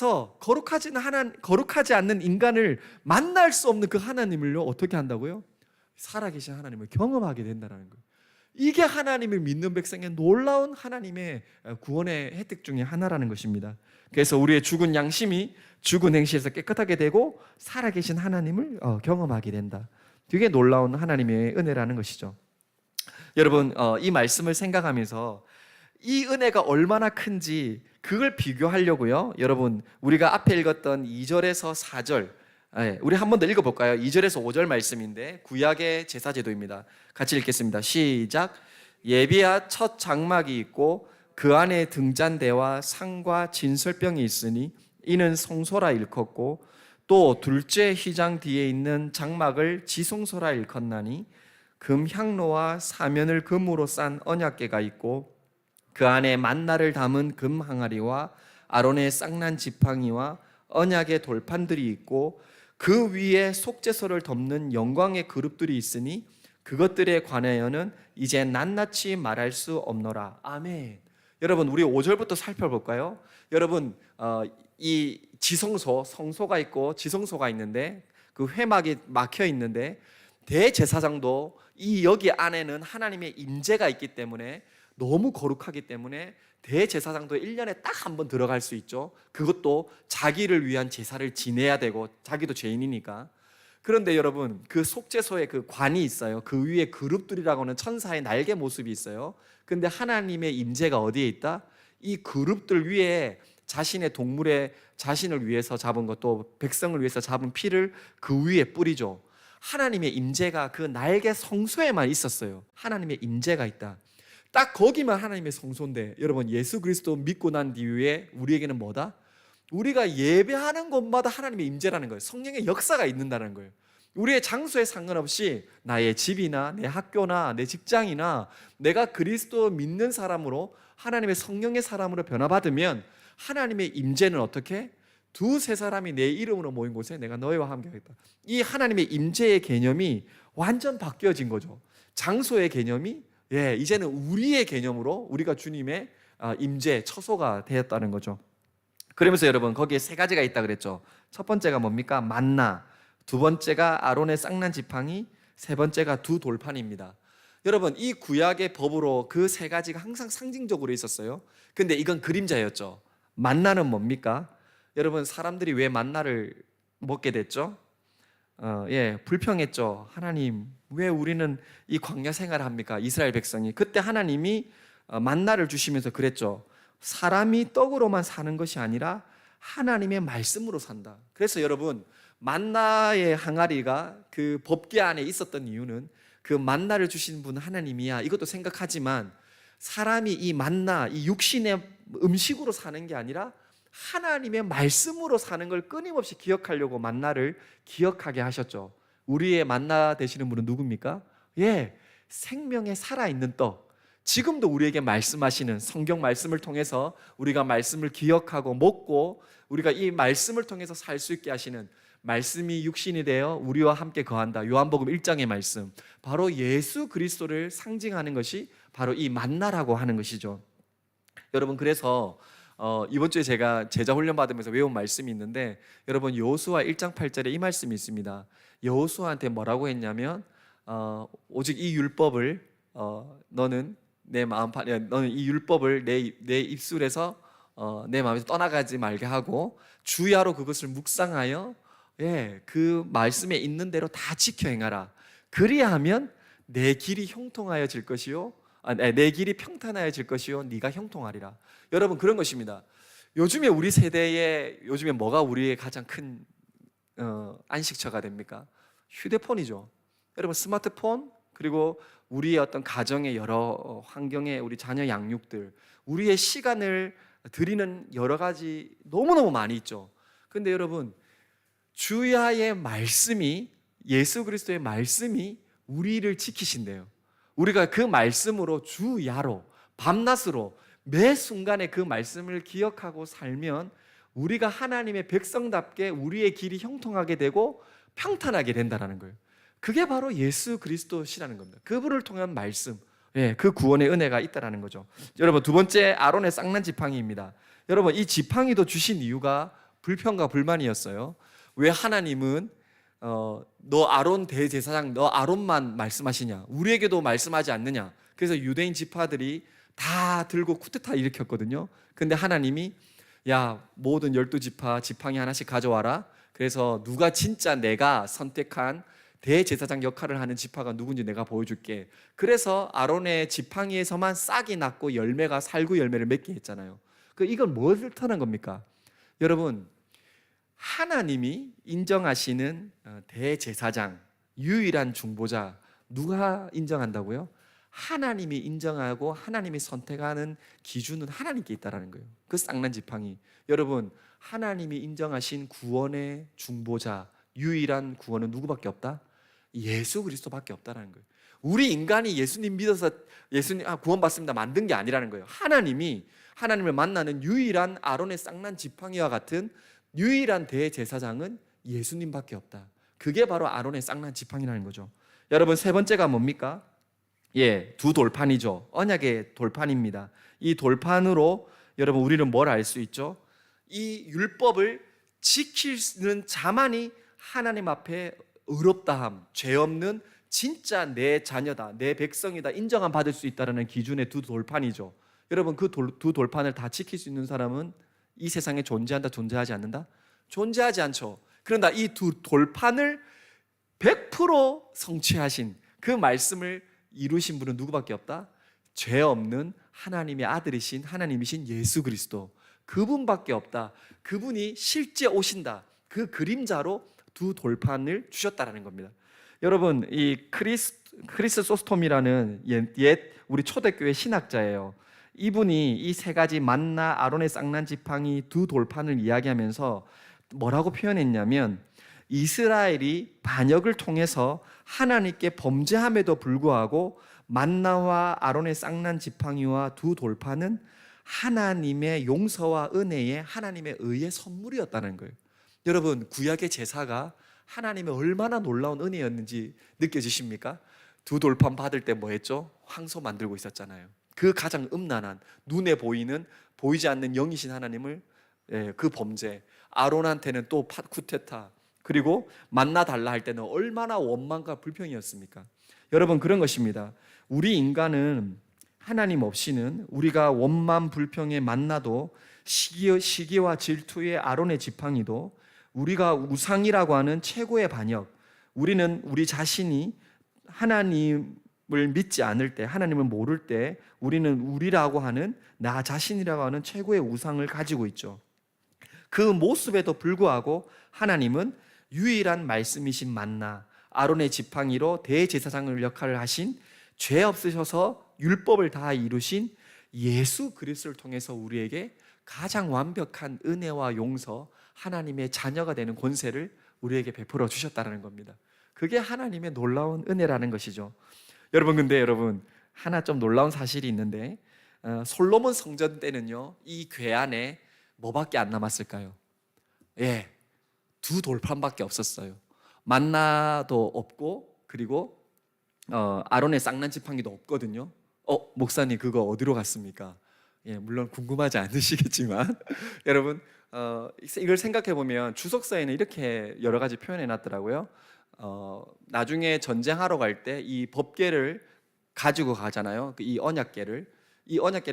Speaker 1: 않는 인간을 만날 수 없는 그 하나님을요 어떻게 한다고요? 살아계신 하나님을 경험하게 된다는 거예요. 이게 하나님을 믿는 백성의 놀라운 하나님의 구원의 혜택 중에 하나라는 것입니다. 그래서 우리의 죽은 양심이 죽은 행실에서 깨끗하게 되고 살아계신 하나님을 경험하게 된다. 되게 놀라운 하나님의 은혜라는 것이죠. 여러분, 이 말씀을 생각하면서 이 은혜가 얼마나 큰지 그걸 비교하려고요. 여러분, 우리가 앞에 읽었던 2절에서 4절, 우리 한 번 더 읽어볼까요? 2절에서 5절 말씀인데 구약의 제사제도입니다. 같이 읽겠습니다. 시작. 예비야 첫 장막이 있고 그 안에 등잔대와 상과 진설병이 있으니 이는 성소라 일컫고, 또 둘째 휘장 뒤에 있는 장막을 지성소라 일컫나니 금 향로와 사면을 금으로 싼 언약궤가 있고 그 안에 만나를 담은 금 항아리와 아론의 쌍난 지팡이와 언약의 돌판들이 있고 그 위에 속죄소를 덮는 영광의 그룹들이 있으니 그것들에 관하여는 이제 낱낱이 말할 수 없노라. 아멘. 여러분, 우리 5절부터 살펴볼까요? 여러분, 이 지성소, 성소가 있고 지성소가 있는데 그 회막이 막혀 있는데 대제사장도 여기 안에는 하나님의 임재가 있기 때문에, 너무 거룩하기 때문에 대제사장도 1년에 딱 한 번 들어갈 수 있죠. 그것도 자기를 위한 제사를 지내야 되고 자기도 죄인이니까. 그런데 여러분, 그 속죄소에 그 관이 있어요. 그 위에 그룹들이라고 하는 천사의 날개 모습이 있어요. 근데 하나님의 임재가 어디에 있다? 이 그룹들 위에 자신의 동물의 자신을 위해서 잡은 것도 백성을 위해서 잡은 피를 그 위에 뿌리죠. 하나님의 임재가 그 날개 성소에만 있었어요. 하나님의 임재가 있다. 딱 거기만 하나님의 성소인데, 여러분, 예수 그리스도 믿고 난 뒤에 우리에게는 뭐다? 우리가 예배하는 곳마다 하나님의 임재라는 거예요. 성령의 역사가 있는다는 거예요. 우리의 장소에 상관없이 나의 집이나 내 학교나 내 직장이나 내가 그리스도 믿는 사람으로 하나님의 성령의 사람으로 변화받으면 하나님의 임재는 어떻게? 두세 사람이 내 이름으로 모인 곳에 내가 너희와 함께 하겠다. 이 하나님의 임재의 개념이 완전 바뀌어진 거죠. 장소의 개념이 이제는 우리의 개념으로 우리가 주님의 임재, 처소가 되었다는 거죠. 그러면서 여러분, 거기에 세 가지가 있다 그랬죠. 첫 번째가 뭡니까? 만나. 두 번째가 아론의 쌍난 지팡이. 세 번째가 두 돌판입니다. 여러분, 이 구약의 법으로 그 세 가지가 항상 상징적으로 있었어요. 근데 이건 그림자였죠. 만나는 뭡니까? 여러분, 사람들이 왜 만나를 먹게 됐죠? 불평했죠. 하나님, 왜 우리는 이 광야 생활을 합니까? 이스라엘 백성이. 그때 하나님이 만나를 주시면서 그랬죠. 사람이 떡으로만 사는 것이 아니라 하나님의 말씀으로 산다. 그래서 여러분, 만나의 항아리가 그 법궤 안에 있었던 이유는 그 만나를 주신 분 하나님이야, 이것도 생각하지만 사람이 이 만나, 이 육신의 음식으로 사는 게 아니라 하나님의 말씀으로 사는 걸 끊임없이 기억하려고 만나를 기억하게 하셨죠. 우리의 만나 되시는 분은 누굽니까? 생명의 살아있는 떡. 지금도 우리에게 말씀하시는 성경 말씀을 통해서 우리가 말씀을 기억하고 먹고 우리가 이 말씀을 통해서 살 수 있게 하시는, 말씀이 육신이 되어 우리와 함께 거한다. 요한복음 1장의 말씀, 바로 예수 그리스도를 상징하는 것이 바로 이 만나라고 하는 것이죠. 여러분, 그래서 이번 주에 제가 제자 훈련 받으면서 외운 말씀이 있는데, 여러분, 여호수아 1장 8절에 이 말씀이 있습니다. 여호수아한테 뭐라고 했냐면 오직 이 율법을 너는 내 마음판에, 너는 이 율법을 내 입술에서 내 마음에서 떠나가지 말게 하고 주야로 그것을 묵상하여 그 말씀에 있는 대로 다 지켜 행하라. 그리하면 내 길이 형통하여질 것이요, 내 길이 평탄하여질 것이요, 네가 형통하리라. 여러분, 그런 것입니다. 요즘에 우리 세대에 요즘에 뭐가 우리의 가장 큰 안식처가 됩니까? 휴대폰이죠. 여러분, 스마트폰, 그리고 우리의 어떤 가정의 여러 환경의 우리 자녀 양육들, 우리의 시간을 드리는 여러 가지 너무너무 많이 있죠. 근데 여러분, 주야의 말씀이, 예수 그리스도의 말씀이 우리를 지키신대요. 우리가 그 말씀으로 주야로 밤낮으로 매 순간에 그 말씀을 기억하고 살면 우리가 하나님의 백성답게 우리의 길이 형통하게 되고 평탄하게 된다는 거예요. 그게 바로 예수 그리스도시라는 겁니다. 그분을 통한 말씀, 그 구원의 은혜가 있다는 거죠. 여러분, 두 번째, 아론의 쌍난 지팡이입니다. 여러분, 이 지팡이도 주신 이유가 불평과 불만이었어요. 왜 하나님은 너 아론 대제사장, 너 아론만 말씀하시냐, 우리에게도 말씀하지 않느냐. 그래서 유대인 지파들이 다 들고 쿠데타 일으켰거든요. 근데 하나님이 모든 12지파 지팡이 하나씩 가져와라. 그래서 누가 진짜 내가 선택한 대제사장 역할을 하는 지파가 누군지 내가 보여줄게. 그래서 아론의 지팡이에서만 싹이 났고 열매가 살구 열매를 맺게 했잖아요. 이건 무엇을 뜻하는 겁니까? 여러분, 하나님이 인정하시는 대제사장, 유일한 중보자, 누가 인정한다고요? 하나님이 인정하고 하나님이 선택하는 기준은 하나님께 있다는 거예요. 그 쌍난 지팡이. 여러분, 하나님이 인정하신 구원의 중보자, 유일한 구원은 누구밖에 없다? 예수 그리스도밖에 없다는 거예요. 우리 인간이 예수님 믿어서 예수님 구원받습니다 만든 게 아니라는 거예요. 하나님이 하나님을 만나는 유일한 아론의 쌍난 지팡이와 같은 유일한 대제사장은 예수님밖에 없다. 그게 바로 아론의 쌍난 지팡이라는 거죠. 여러분, 세 번째가 뭡니까? 두 돌판이죠. 언약의 돌판입니다. 이 돌판으로 여러분, 우리는 뭘 알 수 있죠? 이 율법을 지키는 자만이 하나님 앞에 의롭다함, 죄 없는 진짜 내 자녀다, 내 백성이다 인정함 받을 수 있다는 기준의 두 돌판이죠. 여러분 그 두 돌판을 다 지킬 수 있는 사람은 이 세상에 존재한다, 존재하지 않는다? 존재하지 않죠. 그런데 이 두 돌판을 100% 성취하신 그 말씀을 이루신 분은 누구밖에 없다? 죄 없는 하나님의 아들이신 하나님이신 예수 그리스도, 그분밖에 없다. 그분이 실제 오신다. 그 그림자로 두 돌판을 주셨다라는 겁니다. 여러분, 이 크리스소스톰이라는 옛 우리 초대교회 신학자예요. 이분이 이 세 가지 만나, 아론의 쌍난 지팡이, 두 돌판을 이야기하면서 뭐라고 표현했냐면, 이스라엘이 반역을 통해서 하나님께 범죄함에도 불구하고 만나와 아론의 쌍난 지팡이와 두 돌판은 하나님의 용서와 은혜의 하나님의 의의 선물이었다는 거예요. 여러분, 구약의 제사가 하나님의 얼마나 놀라운 은혜였는지 느껴지십니까? 두 돌판 받을 때 뭐 했죠? 황소 만들고 있었잖아요. 그 가장 음란한, 눈에 보이는, 보이지 않는 영이신 하나님을, 그 범죄, 아론한테는 또 쿠데타, 그리고 만나 달라 할 때는 얼마나 원망과 불평이었습니까? 여러분, 그런 것입니다. 우리 인간은 하나님 없이는 우리가 원만 불평에 만나도, 시기와 질투의 아론의 지팡이도, 우리가 우상이라고 하는 최고의 반역, 우리는 우리 자신이 하나님을 믿지 않을 때, 하나님을 모를 때 우리는 우리라고 하는, 나 자신이라고 하는 최고의 우상을 가지고 있죠. 그 모습에도 불구하고 하나님은 유일한 말씀이신 만나, 아론의 지팡이로 대제사장을 역할을 하신, 죄 없으셔서 율법을 다 이루신 예수 그리스도를 통해서 우리에게 가장 완벽한 은혜와 용서, 하나님의 자녀가 되는 권세를 우리에게 베풀어 주셨다는 겁니다. 그게 하나님의 놀라운 은혜라는 것이죠. 근데 여러분, 하나 좀 놀라운 사실이 있는데, 솔로몬 성전 때는요, 이 궤 안에 뭐밖에 안 남았을까요? 두 돌판밖에 없었어요. 만나도 없고, 그리고 아론의 쌍난 지팡이도 없거든요. 목사님, 그거 어디로 갔습니까? 물론 궁금하지 않으시겠지만 여러분, 이걸 생각해 보면 주석사에는 이렇게 여러 가지 표현해 놨더라고요. 나중에 전쟁하러 갈 때 이 법궤를 가지고 가잖아요. 이 언약궤를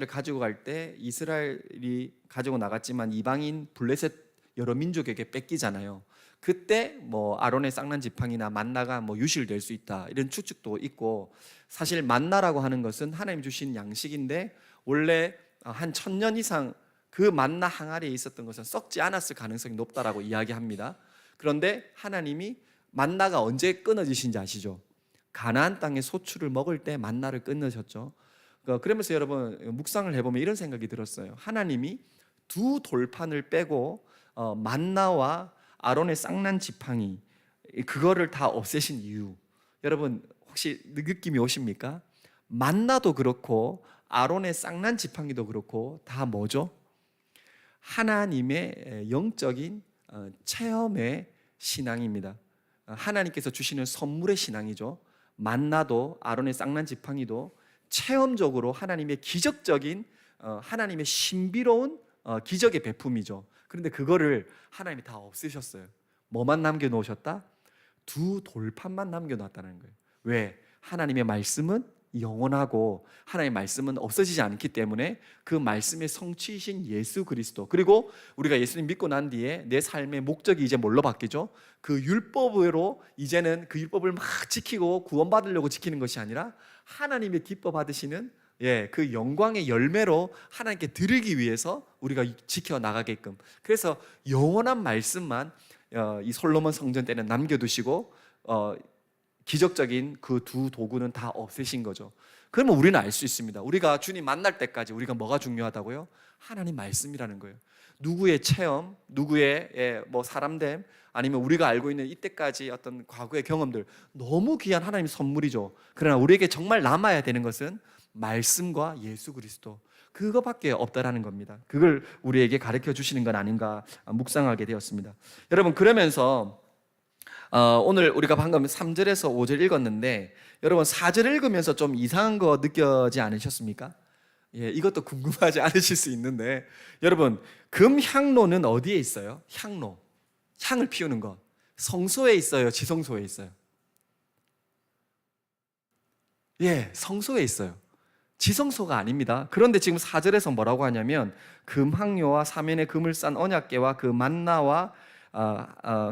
Speaker 1: 가지고 갈 때 이스라엘이 가지고 나갔지만 이방인 블레셋 여러 민족에게 뺏기잖아요. 그때 뭐 아론의 쌍난 지팡이나 만나가 뭐 유실될 수 있다, 이런 추측도 있고, 사실 만나라고 하는 것은 하나님 주신 양식인데 원래 한 1000년 이상 그 만나 항아리에 있었던 것은 썩지 않았을 가능성이 높다라고 이야기합니다. 그런데 하나님이 만나가 언제 끊어지신지 아시죠? 가나안 땅의 소출을 먹을 때 만나를 끊으셨죠. 그러면서 여러분, 묵상을 해보면 이런 생각이 들었어요. 하나님이 두 돌판을 빼고 만나와 아론의 쌍난 지팡이, 그거를 다 없애신 이유, 여러분 혹시 느낌이 오십니까? 만나도 그렇고 아론의 쌍난 지팡이도 그렇고 다 뭐죠? 하나님의 영적인 체험의 신앙입니다. 하나님께서 주시는 선물의 신앙이죠. 만나도 아론의 쌍난 지팡이도 체험적으로 하나님의 기적적인, 하나님의 신비로운 기적의 배품이죠. 그런데 그거를 하나님이 다 없애셨어요. 뭐만 남겨놓으셨다? 두 돌판만 남겨놨다는 거예요. 왜? 하나님의 말씀은 영원하고 하나님의 말씀은 없어지지 않기 때문에 그 말씀의 성취이신 예수 그리스도, 그리고 우리가 예수님 믿고 난 뒤에 내 삶의 목적이 이제 뭘로 바뀌죠? 그 율법으로, 이제는 그 율법을 막 지키고 구원받으려고 지키는 것이 아니라 하나님의 기뻐 받으시는 그 영광의 열매로 하나님께 드리기 위해서 우리가 지켜나가게끔, 그래서 영원한 말씀만 이 솔로몬 성전 때는 남겨두시고 기적적인 그 두 도구는 다 없애신 거죠. 그러면 우리는 알 수 있습니다. 우리가 주님 만날 때까지 우리가 뭐가 중요하다고요? 하나님 말씀이라는 거예요. 누구의 체험, 누구의 뭐 사람됨, 아니면 우리가 알고 있는 이때까지 어떤 과거의 경험들, 너무 귀한 하나님의 선물이죠. 그러나 우리에게 정말 남아야 되는 것은 말씀과 예수 그리스도, 그거밖에 없다라는 겁니다. 그걸 우리에게 가르쳐 주시는 건 아닌가 묵상하게 되었습니다. 여러분, 그러면서 오늘 우리가 방금 3절에서 5절 읽었는데, 여러분 4절 읽으면서 좀 이상한 거 느껴지 않으셨습니까? 이것도 궁금하지 않으실 수 있는데, 여러분 금향로는 어디에 있어요? 향로, 향을 피우는 것, 성소에 있어요? 지성소에 있어요? 성소에 있어요. 지성소가 아닙니다. 그런데 지금 4절에서 뭐라고 하냐면 금항요와 사면에 금을 싼 언약궤와 그 만나와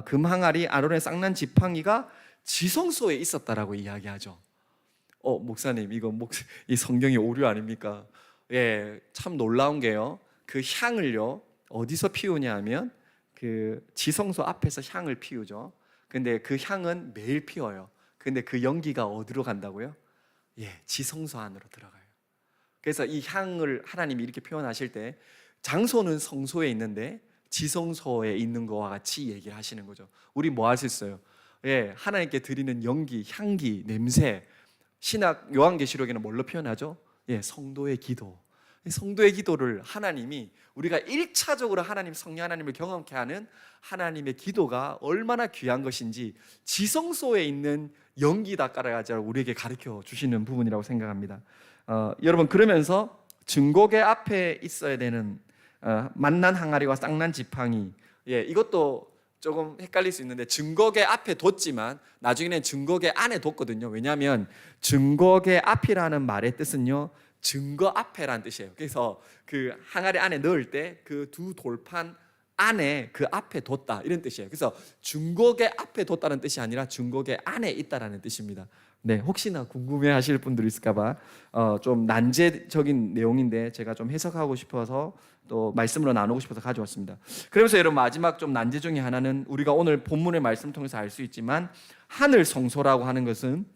Speaker 1: 금항아리 아론의 쌍난 지팡이가 지성소에 있었다라고 이야기하죠. 목사님, 이 성경의 오류 아닙니까? 예, 참 놀라운 게요. 그 향을요 어디서 피우냐 하면 그 지성소 앞에서 향을 피우죠. 근데 그 향은 매일 피워요. 근데 그 연기가 어디로 간다고요? 예, 지성소 안으로 들어가요. 그래서 이 향을 하나님이 이렇게 표현하실 때 장소는 성소에 있는데 지성소에 있는 거와 같이 얘기를 하시는 거죠. 우리 뭐 할 수 있어요? 예, 하나님께 드리는 연기, 향기, 냄새. 신약 요한계시록에는 뭘로 표현하죠? 예, 성도의 기도. 성도의 기도를 하나님이 우리가 1차적으로 성령 하나님을 경험케 하는 하나님의 기도가 얼마나 귀한 것인지 지성소에 있는 연기다 깔아가지고 우리에게 가르쳐 주시는 부분이라고 생각합니다. 여러분, 그러면서 증거궤 앞에 있어야 되는 만난 항아리와 쌍난 지팡이, 예, 이것도 조금 헷갈릴 수 있는데 증거궤 앞에 뒀지만 나중에는 증거궤 안에 뒀거든요. 왜냐하면 증거궤 앞이라는 말의 뜻은요, 증거 앞에라는 뜻이에요. 그래서 그 항아리 안에 넣을 때 그 두 돌판 안에 그 앞에 뒀다 이런 뜻이에요. 그래서 증거궤 앞에 뒀다는 뜻이 아니라 증거궤 안에 있다라는 뜻입니다. 네, 혹시나 궁금해하실 분들 있을까봐 좀 난제적인 내용인데 제가 좀 해석하고 싶어서 또 말씀으로 나누고 싶어서 가져왔습니다. 그러면서 여러분, 마지막 좀 난제 중에 하나는 우리가 오늘 본문의 말씀을 통해서 알 수 있지만 하늘 성소라고 하는 것은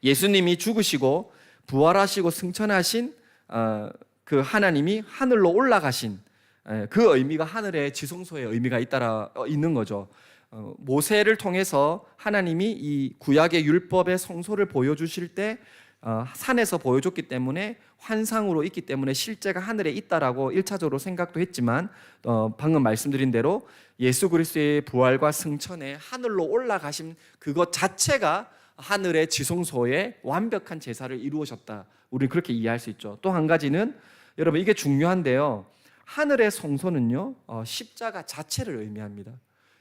Speaker 1: 예수님이 죽으시고 부활하시고 승천하신 그 하나님이 하늘로 올라가신 그 의미가 하늘의 지성소의 의미가 있는 거죠. 모세를 통해서 하나님이 이 구약의 율법의 성소를 보여주실 때 산에서 보여줬기 때문에 환상으로 있기 때문에 실제가 하늘에 있다라고 1차적으로 생각도 했지만 방금 말씀드린 대로 예수 그리스도의 부활과 승천에 하늘로 올라가신 그것 자체가 하늘의 지성소에 완벽한 제사를 이루셨다. 우리는 그렇게 이해할 수 있죠. 또 한 가지는 여러분, 이게 중요한데요, 하늘의 성소는요 십자가 자체를 의미합니다.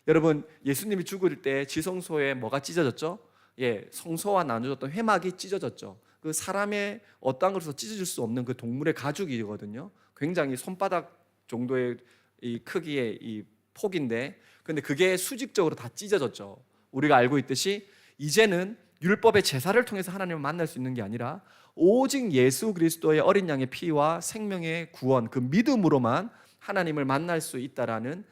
Speaker 1: 여러분, 예수님이 죽을 때 지성소에 뭐가 찢어졌죠? 예, 성소와 나누어졌던 회막이 찢어졌죠. 그 사람의 어떠한 것에서 찢어질 수 없는 그 동물의 가죽이거든요. 굉장히 손바닥 정도의 이 크기의 이 폭인데, 근데 그게 수직적으로 다 찢어졌죠. 우리가 알고 있듯이 이제는 율법의 제사를 통해서 하나님을 만날 수 있는 게 아니라 오직 예수 그리스도의 어린 양의 피와 생명의 구원, 그 믿음으로만 하나님을 만날 수 있다라는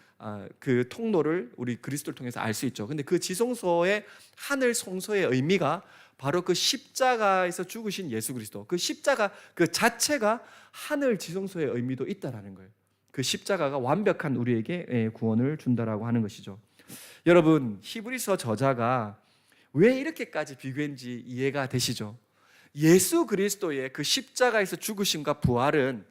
Speaker 1: 그 통로를 우리 그리스도를 통해서 알 수 있죠. 근데 그 지성소의 하늘 성소의 의미가 바로 그 십자가에서 죽으신 예수 그리스도, 그 십자가 그 자체가 하늘 지성소의 의미도 있다라는 거예요. 그 십자가가 완벽한 우리에게 구원을 준다라고 하는 것이죠. 여러분, 히브리서 저자가 왜 이렇게까지 비교했는지 이해가 되시죠? 예수 그리스도의 그 십자가에서 죽으심과 부활은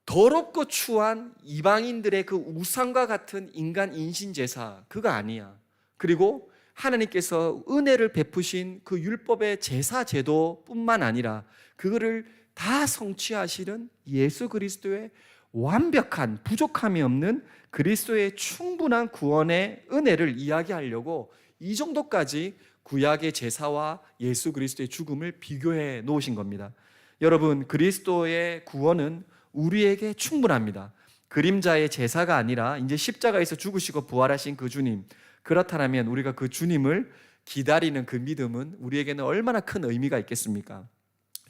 Speaker 1: 더럽고 추한 이방인들의 그 우상과 같은 인간 인신제사, 그거 아니야. 그리고 하나님께서 은혜를 베푸신 그 율법의 제사 제도뿐만 아니라 그거를 다 성취하시는 예수 그리스도의 완벽한 부족함이 없는 그리스도의 충분한 구원의 은혜를 이야기하려고 이 정도까지 구약의 제사와 예수 그리스도의 죽음을 비교해 놓으신 겁니다. 여러분, 그리스도의 구원은 우리에게 충분합니다. 그림자의 제사가 아니라 이제 십자가에서 죽으시고 부활하신 그 주님, 그렇다면 우리가 그 주님을 기다리는 그 믿음은 우리에게는 얼마나 큰 의미가 있겠습니까?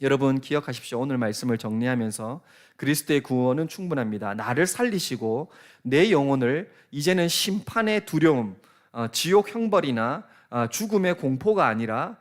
Speaker 1: 여러분, 기억하십시오. 오늘 말씀을 정리하면서 그리스도의 구원은 충분합니다. 나를 살리시고 내 영혼을 이제는 심판의 두려움, 지옥 형벌이나 죽음의 공포가 아니라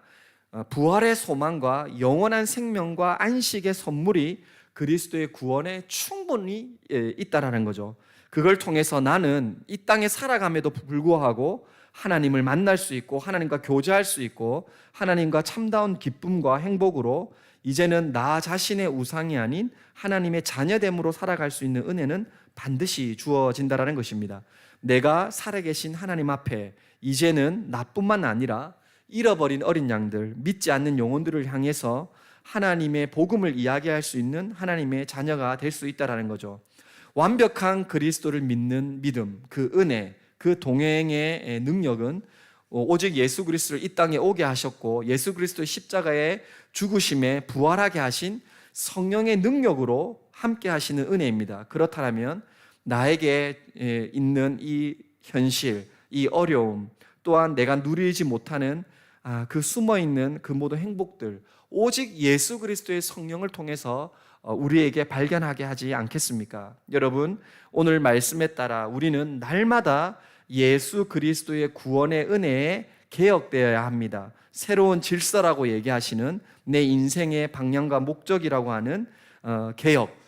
Speaker 1: 부활의 소망과 영원한 생명과 안식의 선물이 그리스도의 구원에 충분히 있다라는 거죠. 그걸 통해서 나는 이 땅에 살아감에도 불구하고 하나님을 만날 수 있고 하나님과 교제할 수 있고 하나님과 참다운 기쁨과 행복으로 이제는 나 자신의 우상이 아닌 하나님의 자녀됨으로 살아갈 수 있는 은혜는 반드시 주어진다라는 것입니다. 내가 살아계신 하나님 앞에 이제는 나뿐만 아니라 잃어버린 어린 양들, 믿지 않는 영혼들을 향해서 하나님의 복음을 이야기할 수 있는 하나님의 자녀가 될 수 있다는 거죠. 완벽한 그리스도를 믿는 믿음, 그 은혜, 그 동행의 능력은 오직 예수 그리스도를 이 땅에 오게 하셨고 예수 그리스도의 십자가의 죽으심에 부활하게 하신 성령의 능력으로 함께 하시는 은혜입니다. 그렇다면 나에게 있는 이 현실, 이 어려움, 또한 내가 누리지 못하는 그 숨어있는 그 모든 행복들, 오직 예수 그리스도의 성령을 통해서 우리에게 발견하게 하지 않겠습니까? 여러분, 오늘 말씀에 따라 우리는 날마다 예수 그리스도의 구원의 은혜에 개혁되어야 합니다. 새로운 질서라고 얘기하시는 내 인생의 방향과 목적이라고 하는 개혁,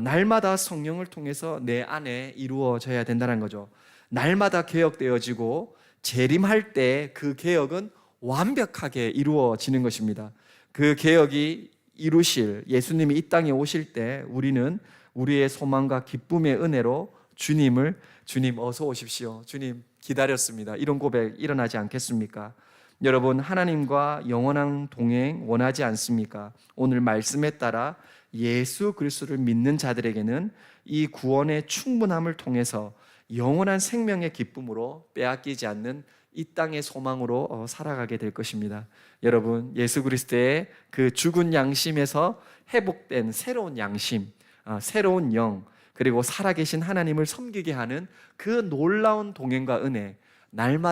Speaker 1: 날마다 성령을 통해서 내 안에 이루어져야 된다는 거죠. 날마다 개혁되어지고 재림할 때 그 개혁은 완벽하게 이루어지는 것입니다. 그 개혁이 이루실 예수님이 이 땅에 오실 때 우리는 우리의 소망과 기쁨의 은혜로 주님 어서 오십시오, 주님 기다렸습니다, 이런 고백 일어나지 않겠습니까? 여러분, 하나님과 영원한 동행 원하지 않습니까? 오늘 말씀에 따라 예수 그리스도를 믿는 자들에게는 이 구원의 충분함을 통해서 영원한 생명의 기쁨으로 빼앗기지 않는 이 땅의 소망으로 살아가게 될 것입니다. 여러분, 예수 그리스도의 그 죽은 양심에서 회복된 새로운 양심, 새로운 영, 그리고 살아계신 하나님을 섬기게 하는 그 놀라운 동행과 은혜, 날마다